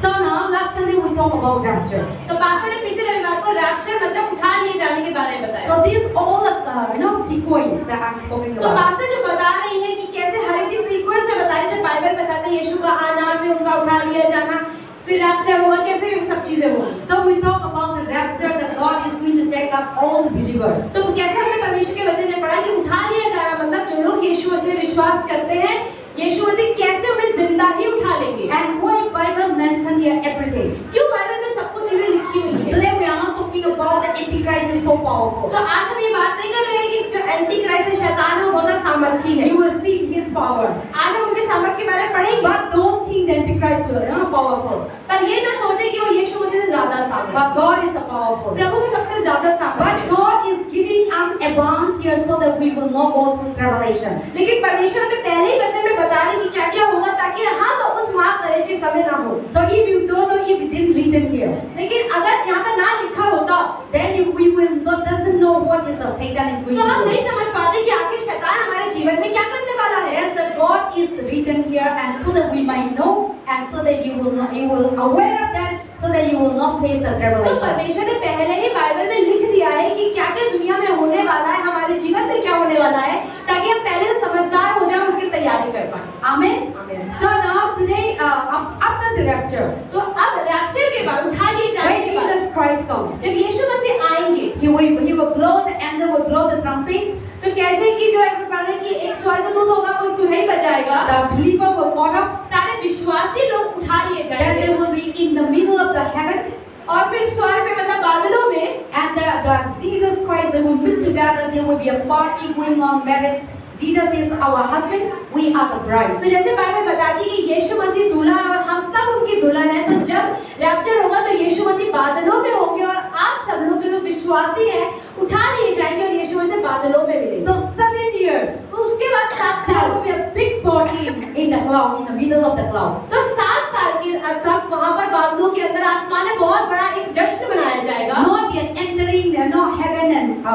So now last Sunday we talked about rapture. तो pastor ने पिछले रविवार को रैप्चर मतलब उठा लिए जाने के बारे में बताया। So this all sequence that I'm speaking तो about. पास्टर जो बता रही है कि कैसे हर एक चीज सीक्वेंस में बताई, जैसे बाइबल बताता है यीशु का आना, फिर उनका उठा लिया जाना, फिर रैप्चर होगा, कैसे ये सब चीजें होंगी। So we talk about the rapture that God is going to take up all the believers. तो कैसे हमने परमेश्वर के वचन में पढ़ा कि उठा लिया जा रहा, मतलब जो लोग यीशु मसीह में विश्वास करते हैं, यीशु मसीह कैसे उन्हें जिंदा ही उठा लेंगे। And why Bible mention here everything? क्यों बाइबल में सब कुछ चीजें लिखी हुई है। Today we are not talking about the Antichrist is so powerful. तो आज हम ये बात नहीं कर रहे हैं कि जो एंटी क्राइस्ट है, शैतान है, बहुत सामर्थी है। You will see his power. आज हम उनके सामर्थ्य के बारे में पढ़ेंगे। But don't think the Antichrist will not powerful. पर ये ना सोचे कि वो यीशु मसीह से ज्यादा सामर्थी। But God is the powerful. प्रभु में सबसे ज्यादा सामर्थी। But God is giving us advance here so that we will not go through tribulation. लेकिन परमेश्वर हमें पहले ही वचन में बता रही कि क्या क्या होगा ताकि हम उस महाक्लेश के समय ना हो। So if you don't know, if it didn't written here, लेकिन अगर यहाँ पर ना लिखा होता, then we will not doesn't know what is the Satan is going तो हम to नहीं do. समझ पाते कि आखिर शैतान हमारे जीवन में क्या करने वाला है। Yes, sir, God is written here, and so that we might know, and so that you will aware of that, so that you will not face the तो tribulation. परमेश्वर ने पहले ही बाइबल में लिख दिया है कि क्या क्या दुनिया में होने वाला है, हमारे जीवन में क्या होने वाला है, ताकि हम पहले से समझदार हो जाएं, उसकी तैयारी कर पाएं। Amen. Amen. So now today, after the rapture, तो अब रैप्चर के बाद, उठा लिए जाने when के बाद, Jesus Christ comes, जब यीशु मसीह आएंगे, he will blow, the angel will blow the trumpet. तो कैसे कि जो है पढ़ा कि एक स्वर्गदूत होगा, वो तुरही बजाएगा, The believer will caught up. सारे विश्वासी लोग उठा लिए Then जाएंगे, they will be in the middle of the heaven, और फिर स्वर्ग में मतलब बादलों में, and the Jesus Christ, they will meet together. There will be a party going on, marriage. Jesus is our husband, we are the bride. तो जैसे Bible बताती है कि यीशु मसीह दूल्हा है और हम सब उनकी दुल्हन है, तो जब रैप्चर होगा तो यीशु मसीह बादलों में होंगे और आप सब लोग जो लोग विश्वासी हैं उठा लिए जाएंगे और यीशु मसीह बादलों में मिलेंगे। So 7 years, तो उसके बाद 7 there साल, will be a big party in the cloud, in the middle of the cloud. तो 7 साल के तक वहां पर बादलों के अंदर आसमान में बहुत बड़ा एक जश्न मनाया जाएगा। Not yet entering, no heaven and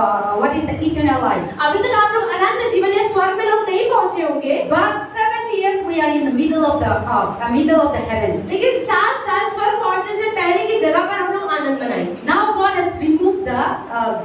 what is the eternal life. अभी तक आप लोग अनंत जीवन या स्वर्ग में लोग नहीं पहुंचे होंगे, But 7 years we are in the middle of the heaven. लेकिन 7 साल स्वर्ग पहुंचने से पहले की जगह पर हम लोग आनंद मनाएंगे। Now God has removed the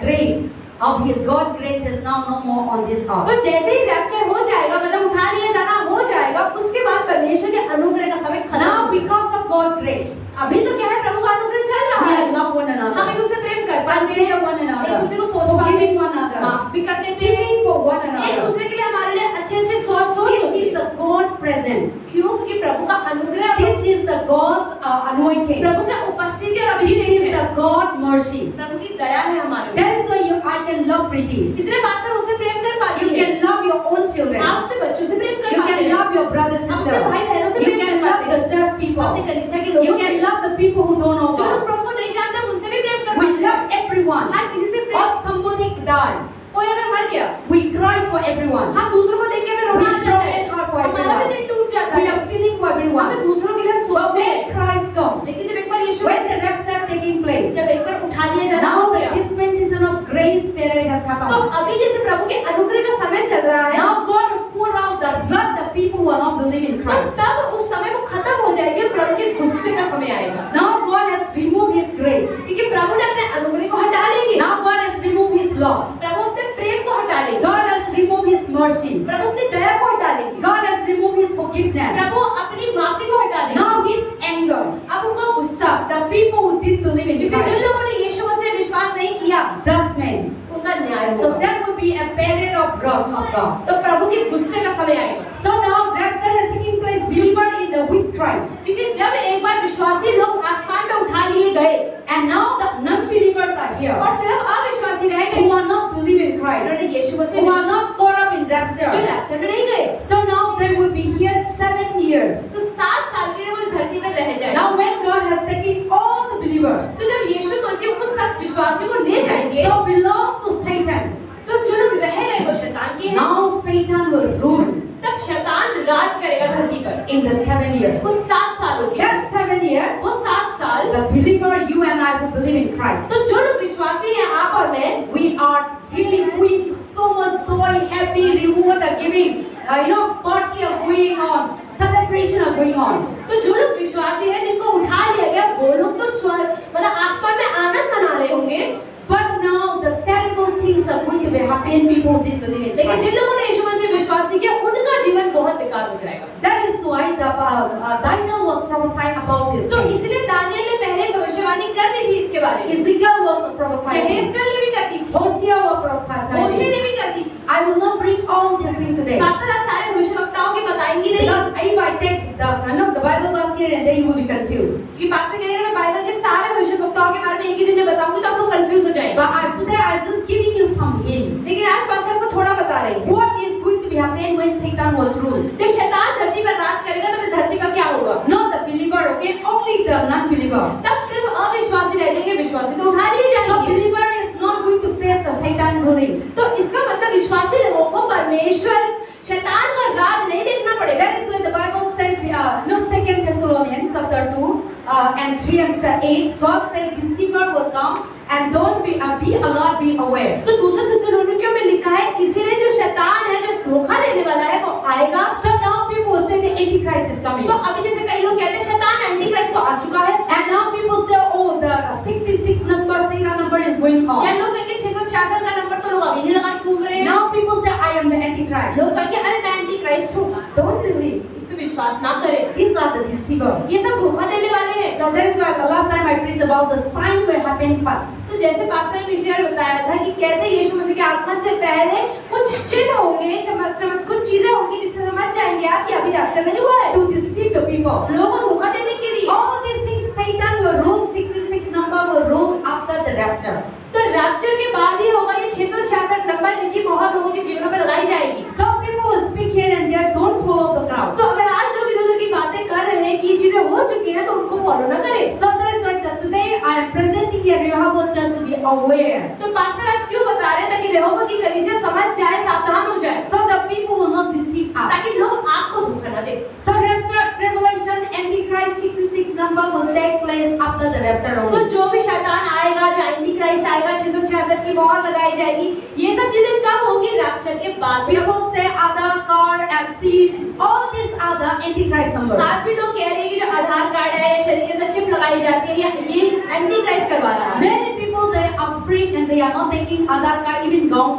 grace of His God. Grace is now no more on this earth. तो जैसे ही रैप्चर हो जाएगा, मतलब उठा लिया जाना हो जाएगा, उसके बाद परमेश्वर के अनुग्रह का समय खत्म। Now because of God's grace, अभी तो क्या है, प्रभु का अनुग्रह चल रहा we है, love one हम another, एक दूसरे प्रेम कर पाते हैं, consider one एक another, दूसरे को सोच पाते forgiving हैं, one another, माफ भी कर देते हैं, feeling for one एक another. दूसरे के लिए हमारे लिए अच्छे अच्छे सोच This होती is है। the God present. क्यों? क्योंकि प्रभु का अनुग्रह, This is the God's anointing. प्रभु का उपस्थिति और This अभिषेक is है, the God mercy. प्रभु की दया है हमारे ऊपर। That is why I can love Preeti. इसलिए पास्टर उनसे प्रेम कर पाती You है, can love your own children. आप अपने बच्चों से प्रेम कर You पाते can हैं, love your brother sister. अपने भाई बहनों से You प्रेम can कर love पाते the हैं, church अपने people. कलीसिया के You लोगों से, can love the people who don't know जो लोग God. प्रभु को नहीं जानते हैं, उनसे भी प्रेम कर We पाते हैं। love everyone. हर किसी से Or प्रेम, somebody died. कोई अगर मर गया, We cry for everyone. हम दूसरों को देख के हमें रोना आ जाता है, We cry for हमारा भी everyone. दिल टूट जाता We है, are feeling for everyone. हमें दूसरों के लिए हम But सोचते हैं। when Christ comes, लेकिन जब एक बार यीशु when the rapture taking place, जब एक बार उठा लिया जाना now हो the गया, dispensation of grace period has तो come. अभी जैसे प्रभु के अनुग्रह का समय चल रहा है, Now God will pour out the wrath the people who are not believing in तो Christ. तब उस समय वो खत्म हो जाएगी, प्रभु के गुस्से का समय आएगा, Now God has removed His grace. क्योंकि प्रभु ने अपने अनुग्रह को हटा लेंगे, Now God has removed His love. प्रभु अपने प्रेम को हटा लेंगे, God has removed His mercy. प्रभु अपनी दया को हटा लेंगे, God has removed His forgiveness. प्रभु अपनी माफी को हटा लेंगे, Now His anger. अब उनका गुस्सा, The people who didn't believe in क्योंकि जिन Christ. लोगों ने यीशु मसीह में विश्वास नहीं किया, Judgment. उनका न्याय So होगा, that would be a period of wrath of God. तो प्रभु के गुस्से का समय आएगा, So now rapture has taken place. Believer in the with Christ. क्योंकि जब एक बार विश्वासी लोग आसमान में उठा लिए गए And now the non-believers are here. और सिर्फ अविश्वासी रह Who गए, are not believing in उन्होंने Christ. यीशु मसीह Who में are not caught up in जो rapture. रैप्चर में नहीं गए, So now they will be here 7 years. तो 7 साल के लिए वो इस धरती पर रह जाएंगे। Now when God has taken all the believers, तो जब यीशु मसीह उन सब विश्वासियों को ले जाएंगे, so belongs to Satan. तो जो लोग रह गए वो शैतान के हैं, Now Satan will rule तब शैतान राज करेगा धरती पर, in the 7 years. वो 7 सालों के, That 7 years, वो 7 साल, the believer, you and I who believe in Christ, तो जो लोग विश्वासी हैं, आप और मैं, we are really doing so much joy, happy, reward are giving, party are going on, celebration are going on. तो जो लोग विश्वासी हैं जिनको उठा लिया about this. तो इसलिए दानियल ने पहले भविष्यवाणी कर दी थी इसके बारे में। Ezekiel was prophesying. यहेजकेल ने भी कर दी थी, Hosea was होशे prophesying. ने भी कर दी थी। I will not bring all these things today. Pastor आज सारे भविष्यवक्ताओं के बताएंगी नहीं, Because if I take the Bible verse here and then you will be confused. क्योंकि पास्टर कहेगा मैं बाइबल के सारे भविष्यवक्ताओं के बारे में एक ही दिन में बताऊंगी तो आप लोग कंफ्यूज हो जाएंगे। But today I just giving you some hint. लेकिन आज पास्टर आपको थोड़ा बता रही हूँ। What is going to be happening when Satan was ruled? जब शैतान धरती पर राज करेगा तब इस धरती का क्या होगा? Not the believer, okay? Only the non-believer. तब सिर्फ अविश्वासी रह जाएंगे, विश्वासी तो उठा लिए So जाएंगे। believer is not going to face the Satan ruling. तो इसका मतलब विश्वासी लोगों को परमेश्वर शैतान का राज नहीं देखना पड़ेगा। That is why the Bible said, 2 Thessalonians chapter 2 and 3 and 8, God said deceiver will come and don't be alert, be aware. तो दूसरा थिस्सलुनीकियों में लिखा है इसीलिए जो शैतान है, जो धोखा देने वाला है वो आएगा। So now people will say the Antichrist is coming. तो अभी जैसे कई लोग कहते हैं शैतान एंटी क्राइस्ट तो आ चुका है, And now people say, oh, the 66 number, Satan number is going या on. लोग कहेंगे 666 का नंबर तो लोग अभी नहीं लगा के घूम रहे हैं। Now people say, I am the Antichrist. लोग कहेंगे अरे मैं एंटी क्राइस्ट हूँ, Don't believe. इस पे विश्वास ना करें, These are the deceiver. ये सब धोखा देने वाले हैं। So that is why the last time I preached about the sign will happen first. तो जैसे पास्टर ने पिछली बार बताया था कि कैसे यीशु मसीह के आगमन से पहले कुछ चिन्ह होंगे, चमक कुछ चीजें होंगी जिससे समझ जाएंगे आप कि अभी रैप्चर नहीं हुआ है, To deceive the people. लोगों को धोखा देने के लिए। All these things Satan will rule, 66 number will rule after the rapture. तो रैप्चर के बाद ही होगा ये 666 नंबर जिसकी मोहर लोगों के जीवन पर लगाई जाएगी। Some people will speak here and there, don't follow the crowd. तो अगर आज लोग इधर-उधर की बातें कर रहे हैं कि ये चीजें हो चुकी हैं तो उनको फॉलो ना करें। So that is why today I am presenting here Rehoboth Church to be aware. तो पास्टर आज क्यों बता रहे हैं ताकि रेहोबोत की कलीसिया समझ जाए, सावधान हो जाए, So the people will not deceive us. ताकि लोग आपको धोखा ना दें। So rapture, tribulation, Antichrist, 66 number will take place after the rapture तो only. जो भी शैतान आएगा, जो एंटी क्राइस्ट आएगा, 666 की मोहर लगाई जाएगी, ये सब चीजें कब होंगी? रैप्चर के बाद। People say Aadhaar card and SIM, all these are the Antichrist number. आज भी लोग कह रहे हैं कि जो आधार कार्ड है या शरीर के अंदर चिप लगाई जाती है या ये एंटी क्राइस्ट करवा रहा है। Many people they are afraid and they are not taking Aadhaar card, even gone.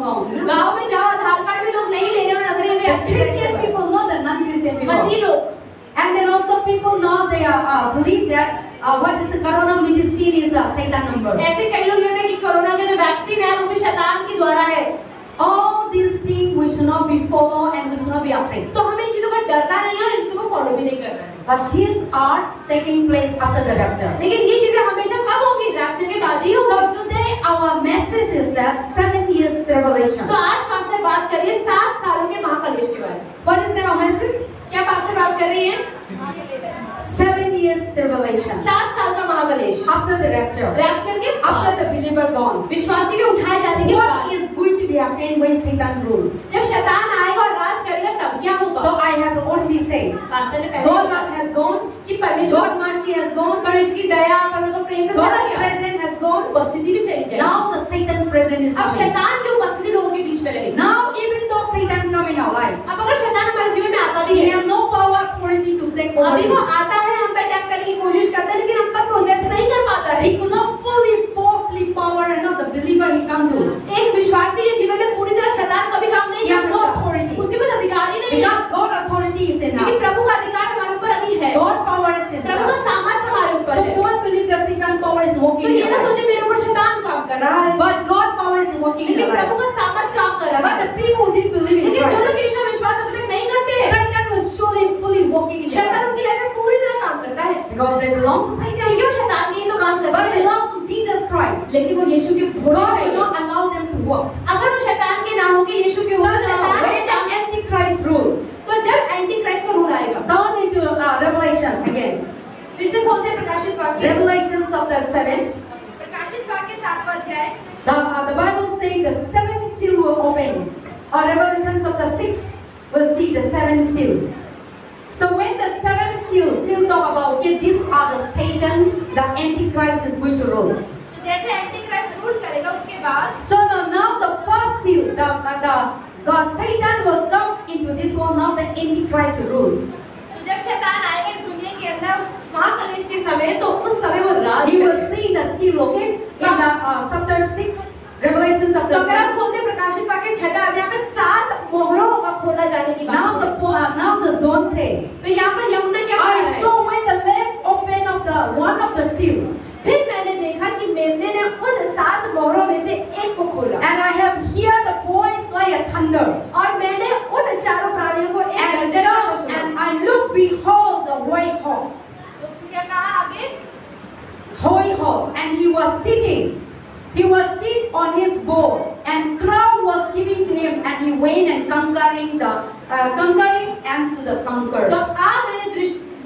गांव में जाओ आधार कार्ड भी लोग नहीं ले रहे और लग रहे हैं The Christian people, not the non-Christian people. मसीह लोग। And then also people now they are believe that what is the corona medicine is a Satan number. ऐसे कई लोग कहते हैं कि कोरोना का जो वैक्सीन है वो भी शैतान के द्वारा है। All these things we should not be follow and we should not be afraid. तो हमें इन चीजों का डरना नहीं है और इन चीजों को फॉलो भी नहीं करना है। But these are taking place after the rapture. लेकिन ये चीजें हमेशा कब होंगी? रैप्चर के बाद ही होंगी। So today our message is that 7 years tribulation. तो आज पास्टर बात कर रही है 7 सालों के महाकलेश के बारे में। What is our message? क्या पास्टर बात कर रही हैं? 7 years tribulation. 7 साल का महाकलेश। After the rapture. रैप्चर के After बाद the believer gone. विश्वासी के उठाए जाने के What बाद is going to be happening when Satan rule? जब शैतान आएगा और राज करेगा तब क्या होगा? So I have already said. Pastor ने पहले God कहा love has gone. कि परमेश्वर God mercy has gone. परमेश्वर की दया, परमेश्वर का प्रेम तो चला God गया, present has gone. उपस्थिति भी चली जाएगी। Now the Satan present is अब coming. शैतान की उपस्थिति लोगों के बीच में रहेगी। Now even though Satan come in our life, अब अगर शैतान हमारे जीवन में आता भी he है, have no power authority to take over. अभी वो you. आता है, हम पे अटैक करने की कोशिश करता है, लेकिन हम पर प्रोसेस नहीं कर पाता है। He could not fully forcefully power and not the believer he can't do. एक विश्वासी के जीवन में पूरी तरह शैतान कभी काम नहीं He कर has no सकता, authority. उसके पास अधिकार ही नहीं है, Because God authority is in क्योंकि us. प्रभु का अधिकार हमारे ऊपर अभी है, God power is in प्रभु का us. सामर्थ हमारे ऊपर So है। don't believe that Satan power is तो working in ये your ना life. सोचे मेरे ऊपर शैतान काम कर रहा है, But God power is working in लेकिन your प्रभु life. का सामर्थ काम कर रहा But है। the people who didn't believe in लेकिन जो Christ, लोग यीशु में विश्वास अभी तक नहीं करते हैं, Satan was surely fully working in their शैतान life. उनकी लाइफ में पूरी तरह काम करता है, Because they belong to Satan. क्योंकि वो शैतान नहीं तो काम करता But है, belongs to Jesus Christ. लेकिन वो यीशु के होने God will चाहिए। not allow them to work. अगर वो शैतान के ना होंगे, यीशु के So होंगे, now, शैतान when the Antichrist rule, तो जब एंटी क्राइस्ट का रूल आएगा, down into Revelation again. फिर से खोलते हैं प्रकाशित वाक्य, Revelation chapter 7. प्रकाशित वाक्य 7वां अध्याय। The Bible says the seventh seal will open. Revelation chapter 6 will see the seventh seal. So when the seventh seal talk about, okay, these are the Satan, the Antichrist is going to rule. तो जैसे anti Christ rule करेगा उसके बाद So now the first seal, God Satan will come into this world. Now the Antichrist will rule. तो जब शैतान आएगा इस दुनिया के अंदर उस महाकलेश के समय, तो उस समय वो राज You करेगा। will see the seal, okay, in the chapter 6, Revelation तो chapter अगर आप 6. खोलते हैं प्रकाशित वाक्य 6वां अध्याय में 7 मोहरों का खोला जाने की बात Now है। the zone say, तो यहाँ पर यमुना क्या कह रहा I है? saw when the lamp opened was sitting. He was sitting on his board, and crowd was giving to him, and he went and conquering and to the तो conquerors. आप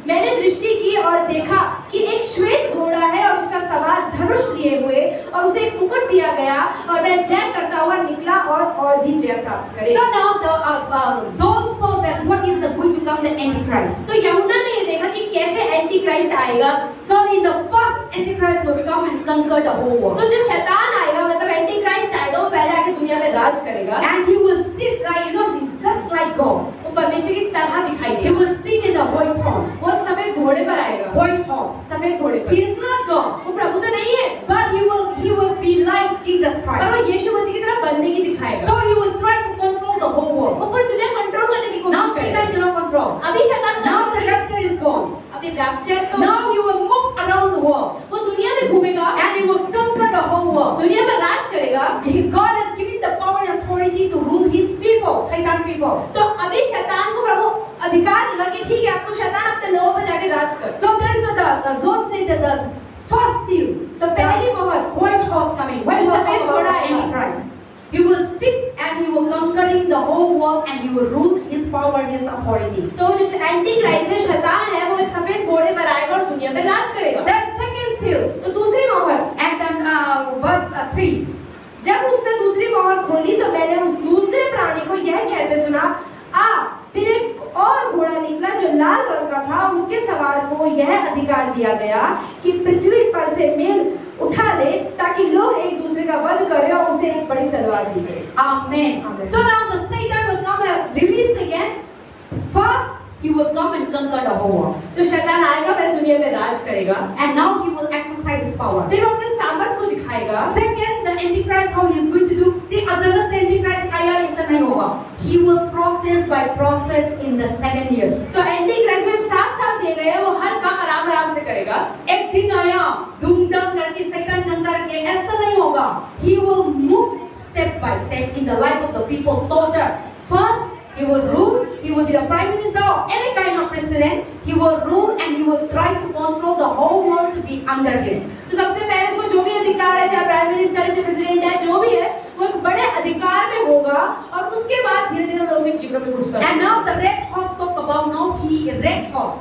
मैंने दृष्टि की और देखा कि एक श्वेत घोड़ा है और उसका सवार धनुष लिए हुए और उसे एक मुकुट दिया गया और वह जय करता हुआ निकला और भी जय प्राप्त करे। So now the Zoe saw that what is going to come the Antichrist. तो यहुन्ना ने ये देखा कि कैसे एंटी क्राइस्ट आएगा। So in the first Antichrist will come and conquer the whole world. तो जो शैतान आएगा मतलब एंटी क्राइस्ट आएगा वो पहले आके दुनिया में राज करेगा। And he will sit like he's just like God. वो परमेश्वर की तरह दिखाई He देगा। will sit in the white throne. वो एक सफेद घोड़े पर आएगा। White horse. सफेद घोड़े पर। He is not God. वो प्रभु तो नहीं है। But he will be like Jesus पर Christ. वो यीशु मसीह की तरह बनने की दिखाएगा। So he will try to control the whole world. वो पूरी दुनिया कंट्रोल करने की Now कोशिश Satan करेगा। cannot control. अभी शैतान Now the rapture is gone. अभी रैप्चर तो Now he will move around the world वो दुनिया में घूमेगा and he will conquer the whole world. दुनिया पर राज करेगा। God has given the power and authority to rule his people, Satan people. तो अभी शैतान को प्रभु अधिकार देगा कि ठीक है आपको शैतान अपने लोगों पर जाके राज कर। So there is the Zod said that the first seal, तो पहली मोहर white horse coming, white horse सफेद about घोड़ा the आएगा। Antichrist. He will sit and he will conquering the whole world and he will rule his power, his authority. तो जो anti Christ है शैतान है वो एक सफेद घोड़े पर आएगा और दुनिया में राज करेगा। Then second seal, तो दूसरी मोहर and then verse 3. जब उसने दूसरी मोहर खोली तो मैंने उस दूसरे प्राणी को यह कहते सुना आ फिर एक और घोड़ा निकला जो लाल रंग का था और उसके सवार को यह अधिकार दिया गया कि पृथ्वी पर से मेल उठा ले ताकि लोग एक दूसरे का वध करें और उसे एक बड़ी तलवार दी गई। Amen. Amen. So now the Satan will come and release again. First, he will come and conquer the whole world. तो शैतान आएगा पहले दुनिया में राज करेगा And now he will exercise his power. फिर वो अपने सामर्थ को दिखाएगा। Second, the Antichrist, how he is going to do. See, अचानक से Antichrist आया ऐसा नहीं होगा. He will process in the 7 years. तो एंटी क्राइस्ट में 7 साल दिए गए हैं वो हर काम आराम से करेगा। एक दिन आया धूमधाम करके Satan कंकर के ऐसा नहीं होगा. He will move step by step in the life of the people. Torture. First, he will rule. He will be the prime minister or any kind of president. He will rule and he will try to control the whole world to be under him. तो सबसे पहले इसको जो भी अधिकार है चाहे prime minister है चाहे प्रेसिडेंट है जो भी है वो एक बड़े अधिकार में होगा और उसके बाद धीरे-धीरे लोगों के जीवन में घुस And now the red horse talk about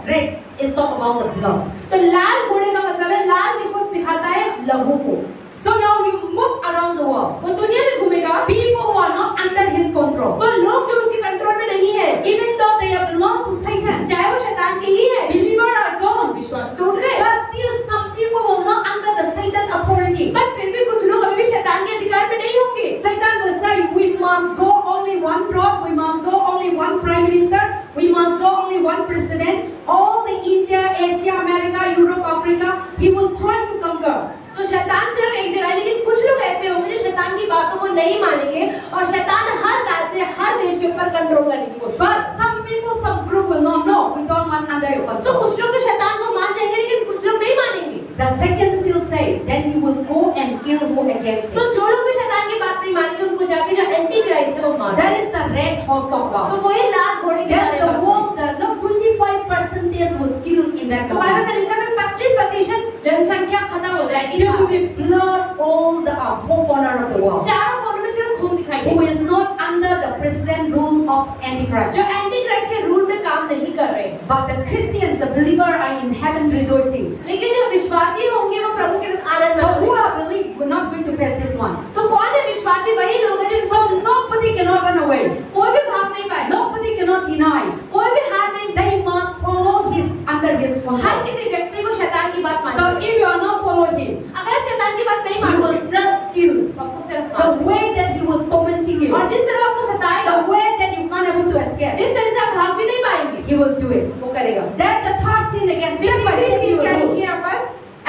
red is talk about the blood. तो लाल घोड़े का मतलब है लाल किसको दिखाता है लहू को। So now you move around the world. वो दुनिया में घूमेगा People who are not under his control. वो लोग जो उसके कंट्रोल में नहीं है Even though they have belongs to Satan. चाहे वो शैतान के ही है Believers are gone. विश्वास टूट गए But still some people will not under the Satan authority. पर फिर भी कुछ लोग अभी भी शैतान के अधिकार में नहीं होंगे। Satan will say we must go only one road, we must go only one prime minister, we must go only one president. All the India, Asia, America, Europe, Africa, he will try to conquer. तो शैतान सिर्फ एक जगह है लेकिन कुछ लोग ऐसे होंगे जो शैतान की बातों को नहीं मानेंगे और शैतान हर राज्य हर देश के ऊपर कंट्रोल करने की कोशिश But some people, some group will not know. We don't want under your तो control. कुछ लोग तो शैतान को मान जाएंगे लेकिन कुछ लोग नहीं मानेंगे। The second seal say, then you will go and kill who against तो him. जो लोग भी शैतान की बात नहीं मानेंगे उनको जाके जो एंटी क्राइस्ट है वो मार That is the red horse talk तो about. वही लाल घोड़े के Then बारे the में world, the 25% will kill in that तो बाइबल country. में लिखा है 25% जनसंख्या खत्म हो जाएगी। There will be blood all the four corners of the world. चारों कोनों में सिर्फ खून दिखाई Who देगा। is not under the president rule of Antichrist. जो एंटी क्राइस्ट के रूल में काम नहीं कर रहे But the Christians, the believer are in heaven rejoicing. लेकिन जो विश्वासी होंगे वो प्रभु के साथ आनंद So who मनाएंगे। are believe we're not going to face this one. तो कौन है विश्वासी? वही लोग हैं जो So nobody cannot run away. कोई भी भाग नहीं पाएगा Nobody cannot deny. कोई भी हार नहीं They must follow his under his her control. किसी व्यक्ति को शैतान की बात So माननी if you are not following him, अगर आप शैतान की बात नहीं he मानते will just kill. तो आपको सिर्फ The मार way that he will tormenting you, और जिस तरह आपको सताएगा the way that you can't able to escape, जिस तरह से आप भाग भी नहीं पाएंगे he will do it. वो करेगा। Then the third sin again, फिर step by तीसरी step he सील क्या will लिखी do. है यहाँ पर?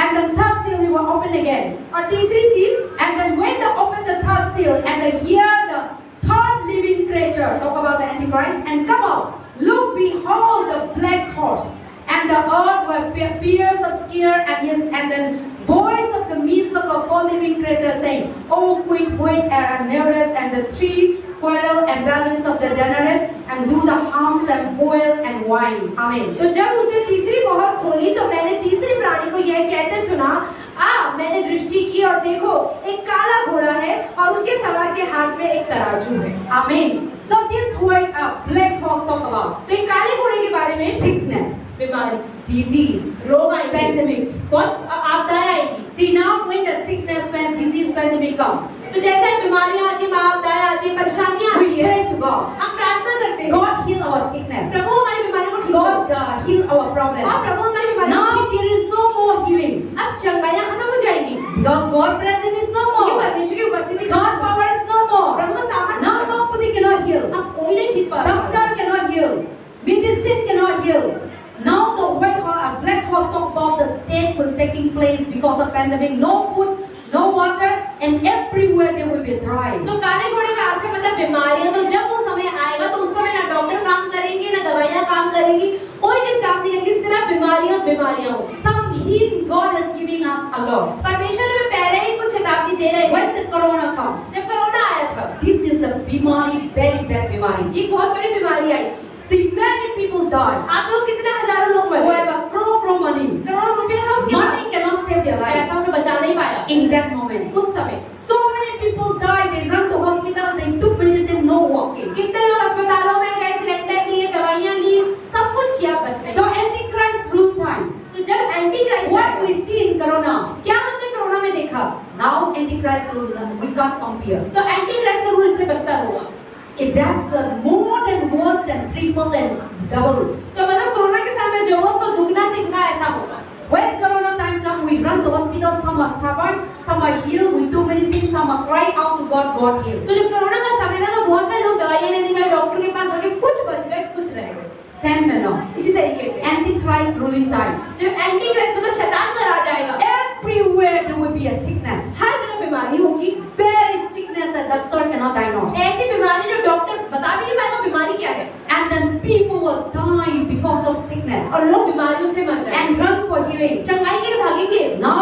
And the third seal he will open again. और तीसरी seal And then when they open the third seal and they hear the third living creature talk about the Antichrist and come out, look, behold the black horse, and the earth will pierce of scare at his, and then voice of the midst of the four living creatures saying, O queen, wait and nearest, and the three quarrel and balance of the generous, and do the harms and boil and wine. Amen. तो जब उसने तीसरी मोहर खोली तो मैंने तीसरी प्राणी को यह कहते सुना आ मैंने दृष्टि की और देखो एक काला घोड़ा है और उसके सवार के हाथ में एक तराजू है। Amen. So this white black horse talk about तो एक काले घोड़े के बारे में sickness, बीमारी, disease, रोग आएंगे, pandemic. बहुत आपदाएं आएंगी। See now when the sickness, when disease, pandemic come, तो जैसे बीमारियां आती हैं, आपदाएं आती हैं, परेशानियां we आती हैं, pray to God. हम प्रार्थना करते हैं, God heal our sickness. प्रभु हमारी बीमारी को ठीक God करो, heal our problem. और प्रभु हमारी बीमारी को Now there is no more healing अब चंगाइयां खत्म हो जाएंगी, because God presence is no क्योंकि more. परमेश्वर की उपस्थिति God power is no more. प्रभु का सामर्थ्य Now nobody cannot heal. अब कोई नहीं ठीक पा सकता। Doctor cannot heal. Medicine cannot heal. Now the white horse, black horse talk about the death will taking place because of pandemic. No food, no water, and everywhere there will be dry. तो काले घोड़े का अर्थ है मतलब बीमारियां। तो जब वो समय आएगा तो उस समय ना डॉक्टर काम करेंगे ना दवाइयां काम करेंगी, कोई चीज काम नहीं करेगी, सिर्फ बीमारियां बीमारियां हो। Some hint God is giving us a lot. परमेश्वर हमें पहले ही कुछ चेतावनी दे रहे हैं। When the corona come, जब कोरोना आया था, this is the bimari, very bad bimari. ये बहुत बड़ी बीमारी आई थी। See, many people die आप लोग कितने हजारों लोग मर who गए, have a crore money. करोड़ों रुपया था उनके Money pass, cannot save their life. पैसा उन्हें बचा नहीं पाया In that moment, उस समय। so many people die. They run to hospital. They took medicine, no walking. कितने लोग अस्पतालों में गए, सिलेंडर लिए, दवाइयां ली, सब कुछ किया, बच गए। So Antichrist rule time. तो जब anti Christ What we see in corona, क्या हमने कोरोना में देखा, now Antichrist rule, we can't compare. तो एंटी क्राइस्ट का रूल इससे बेहतर होगा। That's more than worse than triple and double. तो मतलब कोरोना के समय जो हो तो दुगना तिगना ऐसा होगा। When corona time come, we run to hospital. Some are stubborn, some are healed. We do medicine. Some are cry out to God. God heal. तो जब कोरोना का समय था तो बहुत सारे लोग दवाइयां लेने गए, डॉक्टर के पास गए, कुछ बच गए, कुछ रह गए। Same manner. इसी तरीके से Antichrist ruling time. जब एंटी क्राइस्ट मतलब शैतान का राज आएगा, Everywhere there will be a sickness. हर जगह बीमारी होगी। Very sickness that doctor cannot diagnose. ऐसी बीमारी जो डॉक्टर बता भी नहीं पाएगा बीमारी क्या है, And then people will die because of sickness और लोग बीमारियों से मर जाएंगे, and run for healing. चंगाई के लिए भागेंगे। Now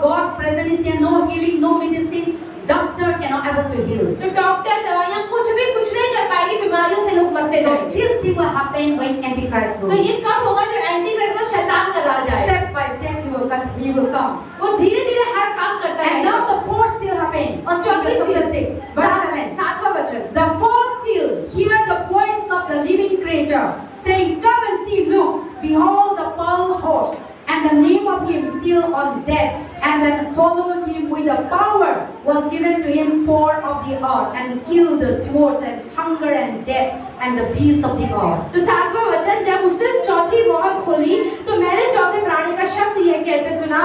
God present is there. No healing, no medicine. Doctor cannot able to heal. तो डॉक्टर दवाइयां कुछ नहीं कर पाएगी, बीमारियों से लोग मरते So जाएंगे। this thing will happen when Antichrist तो rules. ये कब होगा जब एंटी क्राइस्ट मतलब शैतान का राज आएगा, Step by step he will come. वो धीरे-धीरे हर काम करता And है। now the fourth seal happen. और चौथी Chapter seal, 6, verse 7. सातवां वचन, The fourth seal, hear the voice of the living creature, saying, come and see, look, behold the pearl horse, and the name of him sealed on death, and then followed him with the power was given to him four of the earth, and killed the sword and hunger and death and the beasts of the earth. तो सातवां वचन, जब उसने चौथी मोहर खोली तो मैंने चौथे प्राणी का शब्द यह कहते सुना,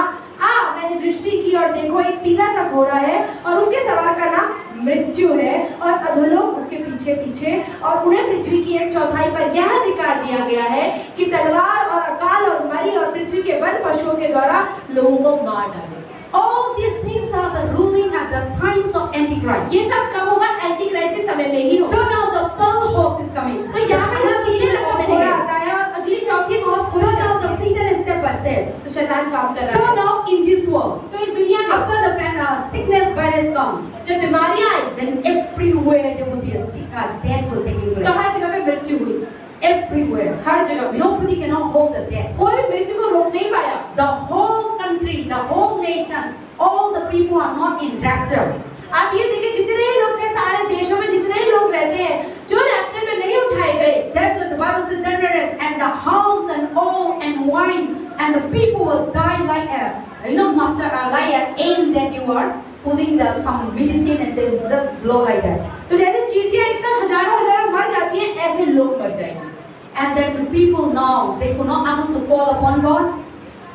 मैंने दृष्टि की और देखो एक पीला सा घोड़ा है और उसके सवार का नाम मृत्यु है और अधोलोक उसके पीछे पीछे, और उन्हें पृथ्वी की एक चौथाई पर यह अधिकार दिया गया है कि तलवार और अकाल और मरी और पृथ्वी के वन पशुओं के द्वारा लोगों को मार डाले। All these things are the ruling at the times of Antichrist. ये सब कब होगा? एंटी क्राइस्ट के समय में ही होगा। So now the pearl horse is coming. तो यहाँ पे जब पीले रंग का घोड़ा आता है और अगली चौथी मोहर So खुल now जाती the है, Satan is step by step. तो शैतान काम कर So रहा है। now in this world, तो इस दुनिया में after the sickness virus come, जब बीमारियां आई then everywhere there will be a death will taking तो हर place. जगह पे मृत्यु हुई, Everywhere. हर जगह पे। Nobody cannot hold the death. कोई भी मृत्यु को रोक नहीं पाया। The whole country, the whole nation, all the people are not in rapture. आप ये देखिए जितने ही लोग थे सारे देशों में जितने ही लोग रहते हैं जो रैप्चर में नहीं उठाए गए, That's what the Bible says. There is, and the hounds and oil and wine, and the people will die like like an ant that you are pulling some medicine and they will just blow like that. तो जैसे चींटियां एक साथ हजारों मर जाती हैं, ऐसे लोग मर जाएंगे। And then people now, they could not able to call upon God.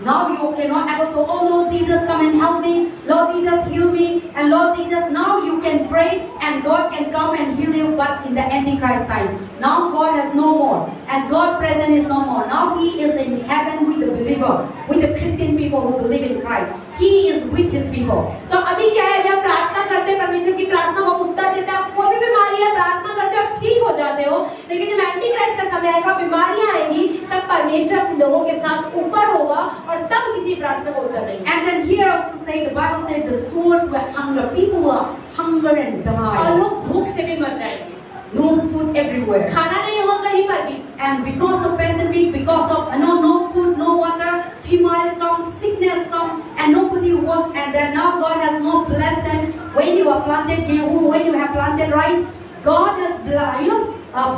Now you cannot able to, oh Lord Jesus, come and help me. Lord Jesus, heal me. And Lord Jesus, now you can pray and God can come and heal you. But in the Antichrist time, now God has no more. And God present is no more. Now He is in heaven with the believer, with the Christian people who believe in Christ. He is with His people. तो अभी क्या है, जब प्रार्थना करते हैं परमेश्वर की प्रार्थना को उत्तर देता है, आप कोई भी बीमारी है प्रार्थना करते हो ठीक हो जाते हो, लेकिन जब एंटी क्राइस्ट का समय आएगा, बीमारियां आएंगी, तब परमेश्वर लोगों के साथ ऊपर होगा और तब किसी प्रार्थना को उत्तर देंगे। And then here also say, the Bible says the swords were hunger. People are hunger and और die. लोग भूख से भी मर जाएंगे, No food everywhere. खाना नहीं होगा कहीं पर भी। And because of pandemic, because of no food, no water, female come, sickness come, and nobody work, and then have planted gehu, when you have planted rice, God has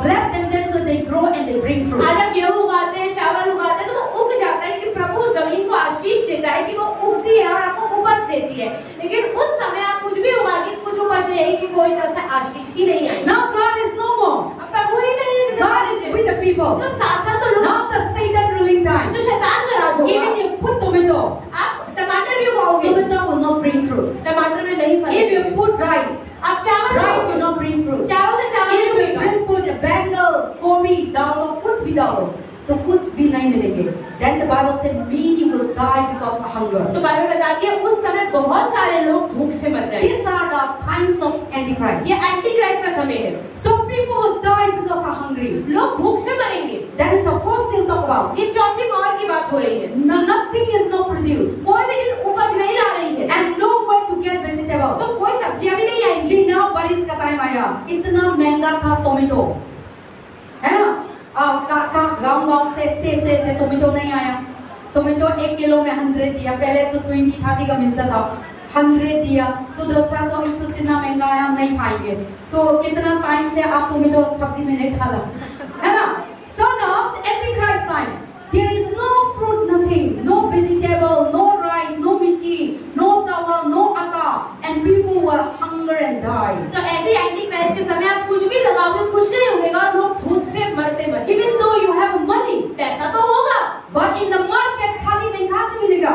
blessed them there so they grow and they bring fruit. आज आप गेहूं उगाते हैं, चावल उगाते हैं, तो वो उग जाता है कि प्रभु जमीन को आशीष देता है कि वो उगती है और आपको उपज देती है। लेकिन उस समय आप कुछ भी उगाएंगे, कुछ उपज नहीं आएगी, कि कोई तरफ से आशीष ही नहीं आएगी। Now God is no more. अब प्रभु ही नहीं है, God is with the people. तो साथ-साथ तो लोग, Now the Satan ruling time. तो शैतान का राज होगा। Even you put tomato, आप टमाटर भी उगाओगे, tomato will not bring fruit. टमाटर में नहीं फल। If you put rice, आप चावल rice उगाओगे, will not bring fruit. चावल से चावल नहीं If you उगेगा। put बैंगल, गोभी डालो, कुछ भी डालो, तो कुछ भी नहीं मिलेंगे। Then the Bible said many will die because of hunger. तो बाइबल बताती है उस समय बहुत सारे लोग भूख से मर जाएंगे। These are the times of Antichrist. ये एंटी क्राइस्ट का समय है। So people will die because of hungry. लोग भूख से मरेंगे। That is the first thing talk about. ये चौथी मोहर की बात हो रही है। No, nothing is not produced. कोई भी चीज उपज नहीं ला रही है। And no way to get vegetable. तो कोई सब्जियां भी नहीं आएंगी। See now बारिश का टाइम आया, कितना महंगा था टोमेटो, है ना? गाँव से टोमेटो नहीं आया। टोमेटो 1 किलो में 100 दिया, पहले तो 20-30 का मिलता था, 100 दिया, तो दूसरा तो इतना महंगा है, हम नहीं खाएंगे। तो कितना टाइम से आप टोमेटो सब्जी में नहीं डाला, है ना? So now Antichrist time, there is no fruit, nothing, no vegetable, no rice, no mirchi, no चावल, no आटा, and people will hunger and die. तो ऐसे एंटी क्राइस्ट के समय आप कुछ भी लगाओगे, कुछ नहीं उगेगा और लोग भूख से मरते मरते। Even though you have money, पैसा तो होगा, but in the market खाली नहीं कहाँ से मिलेगा?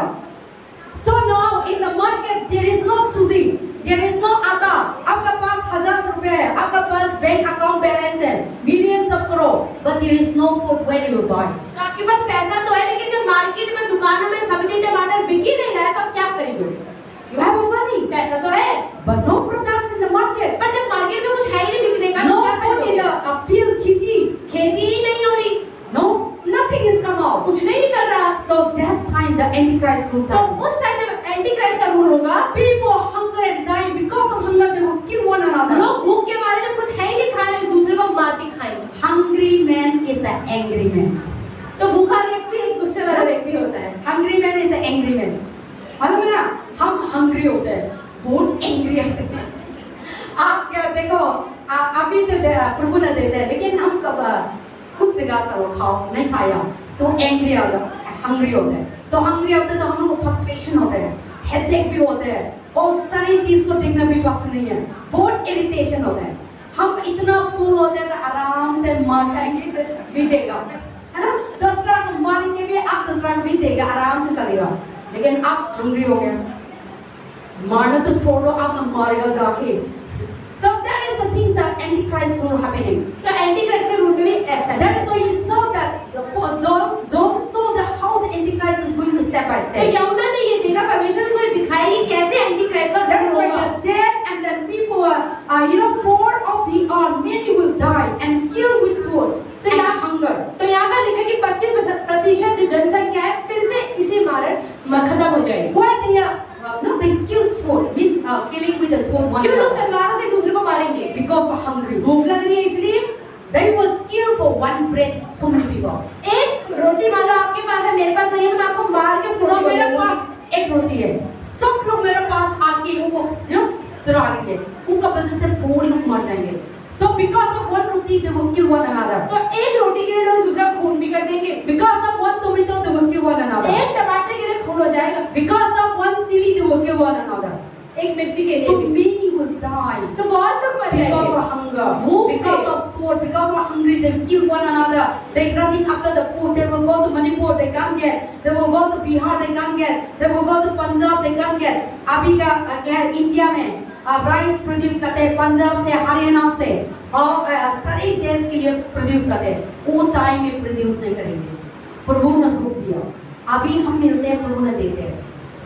So now in the market there is no सूजी, there is no आटा। आपका पास 1000 रुपए है, आपका पास बैंक अकाउंट बैलेंस है, millions of crore, but there is no food. Where do you buy? तो आपके पास पैसा तो है, लेकिन जब मार्केट में दुकानों में सब्जी टमाटर बिक ही नहीं रहा है, तो आप क्या खरीदोगे? You have money, पैसा तो है, but no products in the market. पर जब मार्केट में कुछ है ही नहीं बिकने का, No तो क्या food in खरीदोगे? the field, खेती ही नहीं हो रही, no, nothing is come out. कुछ नहीं निकल रहा। So that time the Antichrist will तो come. उस टाइम जब एंटी क्राइस्ट का रूल होगा, People hunger and die because of hunger. They will kill one another. लोग भूख के मारे जब कुछ है ही नहीं खाने, एक दूसरे को मार के खाएंगे। Hungry man is an angry man. तो भूखा व्यक्ति एक गुस्से वाला व्यक्ति होता है। Hungry man is an angry man. मालूम है ना? हम hungry होते हैं, बहुत angry होते हैं। आप क्या देखो, अभी तो प्रभु ने देते हैं, लेकिन हम कब कुछ जगह से खाओ नहीं खाया तो angry आ गया, hungry होते हैं। तो hungry होते हैं तो हम लोग को frustration होते हैं, headache भी होते हैं, और सारी चीज को देखना भी पसंद नहीं है, बहुत irritation होता है। हम इतना full होते हैं तो आराम से मार खाएंगे तो भी देगा, है ना? दूसरा को मारेंगे भी, आप दूसरा को भी देगा, आराम से चलेगा। लेकिन आप hungry हो गए, मारना तो छोड़ो, आप ना मारेगा जाके। So that is the things that Antichrist will happening. तो एंटी क्राइस्ट के रूल में भी ऐसा है। That is why you saw that John saw that how the Antichrist is going to step by तो step. यूहन्ना ने ये देखा, परमेश्वर ने उसको दिखाया कि कैसे एंटी क्राइस्ट का That is रूल why होगा। the dead and the people are, 4 of the many will die and kill with sword तो and यहाँ hunger. तो यहाँ पर लिखा कि 25% जो जनसंख्या है फिर से इसी मारण खत्म हो जाएगी। Why they are no, they kill sword, mean killing with the sword one क्यों लोग another तलवारों से एक दूसरे को मारेंगे? because of hungry. भूख लग रही है इसलिए। They will kill for one bread so many people. एक रोटी मान लो आपके पास है, मेरे पास नहीं है, तो मैं आपको मार के So मेरे पास एक रोटी है, सब लोग मेरे पास आके उनको सिरा लेंगे, उनका वजह से बहुत लोग मर जाएंगे। So because of one roti they will kill one another. तो एक रोटी के लिए लोग दूसरा खून भी कर देंगे। Because of one tomato they will kill one another. एक टमाटर के लिए खून हो जाएगा। Because of one chili they will kill one another. एक मिर्ची के So लिए many will die तो बहुत लोग मर because जाएंगे। of hunger, भूख से। because of sword, because of hungry they kill one another. They running after the food. They will go to Manipur, they can't get. They will go to Bihar, they can't get. They will go to Punjab, they can't get. अभी का क्या है India में rice produce करते हैं पंजाब से, हरियाणा से, और सारे देश के लिए प्रोड्यूस करते हैं। वो टाइम में प्रोड्यूस नहीं करेंगे, प्रभु ने रोक दिया। अभी हम मिलते हैं, प्रभु ने देते हैं।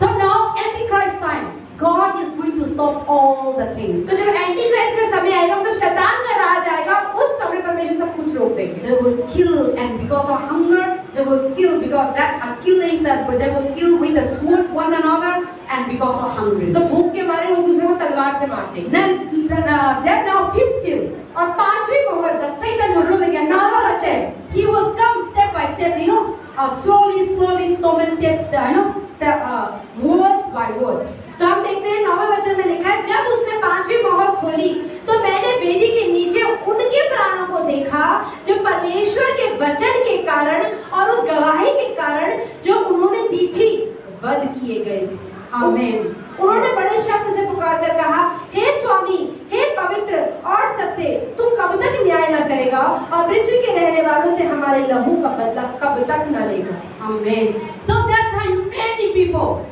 So now Antichrist time, God is going to stop all the things. तो जब एंटी क्राइस्ट का समय आएगा, तो शैतान का राज आएगा, उस समय परमेश्वर सब कुछ रोक देंगे। They will kill, and because of hunger they will kill, because that are killings that they will kill with the sword one another, and because of hungry. तो भूख के मारे एक दूसरे को तलवार से मार देंगे। Then now fifth seal, और पांचवी मोहर, the Satan will rule again. Now watch it. He will come step by step, slowly torment test, step words by words. तो हम देखते हैं 9वें वचन में लिखा है, जब उसने पांचवी खोली तो मैंने वेदी के नीचे उनके प्राणों को देखा जो परमेश्वर के वचन के कारण और उस गवाही के कारण जो उन्होंने दी थी वध किए गए थे। आमीन। उन्होंने बड़े शब्द से पुकार कर कहा, हे स्वामी, हे पवित्र और सत्य, तू कब तक न्याय न करेगा और पृथ्वी के रहने वालों से हमारे लहू का बदला कब तक न लेगा। Amen. So that time many people,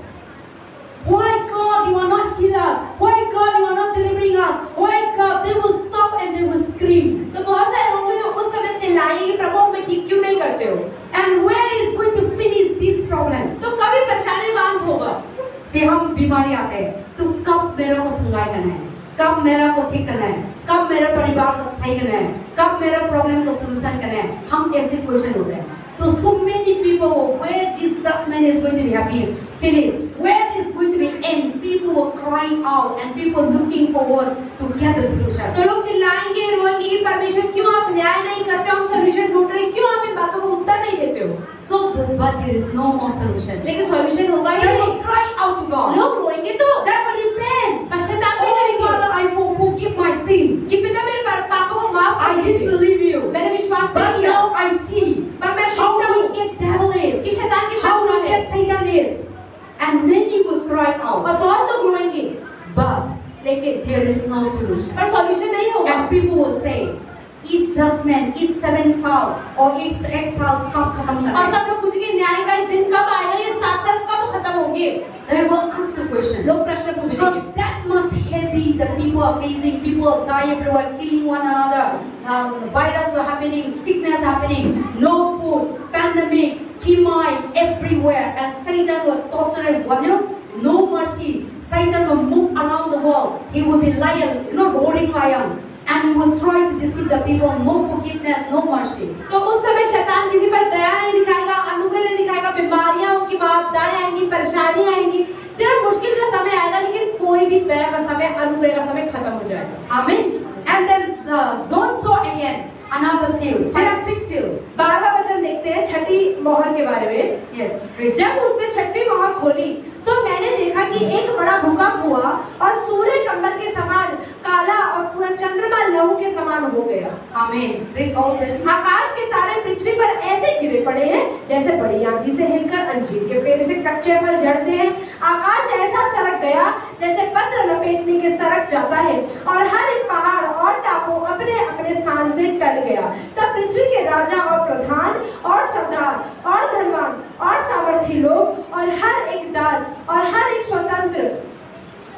why God you are not heal us? Why God you are not delivering us? Why God? They will shout and they will scream. तो बहुत सारे लोग जो उस समय चिल्लाएंगे कि प्रभु हमें ठीक क्यों नहीं करते हो? And where is going to finish this problem? तो कभी परेशानी का अंत होगा? से हम बीमारी आते हैं, तो कब मेरे को संगाई करना है, कब मेरा को ठीक करना है, कब मेरे परिवार को सही करना है, कब मेरा प्रॉब्लम को सॉल्यूशन करना है, हम ऐसे क्वेश्चन होते हैं। तो so many people, where this judgment is going to be happy, finish, where is going to be end, people were crying out and people looking forward to get the solution. तो लोग चिल्लाएंगे, रोएंगे कि परमेश्वर क्यों आप न्याय नहीं करते, हम सॉल्यूशन ढूंढ रहे हैं, क्यों आप इन बातों को उत्तर नहीं देते हो? So, but there is no more solution. लेकिन सॉल्यूशन होगा ही They नहीं। will cry out to God. लोग रोएंगे तो They will repent. पश्चाताप भी Oh करेंगे Father, I forgive my sin. कि पिता मेरे पापों को माफ I कर didn't दीजिए। believe you. मैंने विश्वास But नहीं किया। now I see पर मैं how देखता हूँ wicked devil is, कि शैतान कितना how बुरा है wicked Satan is, and many will cry out. और बहुत लोग रोएंगे, But लेकिन there is no solution. पर सॉल्यूशन नहीं होगा। And people will say, "Each judgment, each 7 साल or each 8 साल कब खत्म और करें?" सब लोग पूछेंगे न्याय का दिन कब आएगा, ये 7 साल कब खत्म होंगे? They will ask the question. लोग प्रश्न Because पूछेंगे that much heavy the people are facing, people are dying everywhere, killing one another, virus are happening, sickness happening, no food, pandemic, famine everywhere, and Satan will torture everyone. No mercy. Satan will move around the world. He will be lion, roaring lion, and he will try to deceive the people. No forgiveness, no mercy. तो उस समय शैतान किसी पर दया नहीं दिखाएगा, अनुग्रह नहीं दिखाएगा, बीमारियां होंगी, आपदाएं आएंगी, परेशानियां आएंगी, सिर्फ मुश्किल का समय आएगा, लेकिन कोई भी दया का समय, अनुग्रह का समय खत्म हो जाएगा। Amen. And then John saw again another seal, 6th seal. 12वां वचन देखते हैं छठी मोहर के बारे में। Yes. जब उसने छठवीं मोहर खोली तो मैंने देखा कि एक बड़ा भूकंप हुआ और सूर्य कंबल के समान काला और पूरा चंद्रमा लहू के समान हो गया। Amen. Read all the. आकाश के तारे पृथ्वी पर ऐसे गिरे पड़े हैं जैसे बड़ी आंधी से हिलकर अंजीर के पेड़ से कच्चे फल झड़ते हैं। आकाश ऐसा सरक गया जैसे पत्र लपेटने के सरक जाता है और हर एक पहाड़ और टापू अपने अपने स्थान से टल गया। तब पृथ्वी के राजा और प्रधान और सरदार और धनवान और सामर्थी लोग और हर एक दास और हर एक स्वतंत्र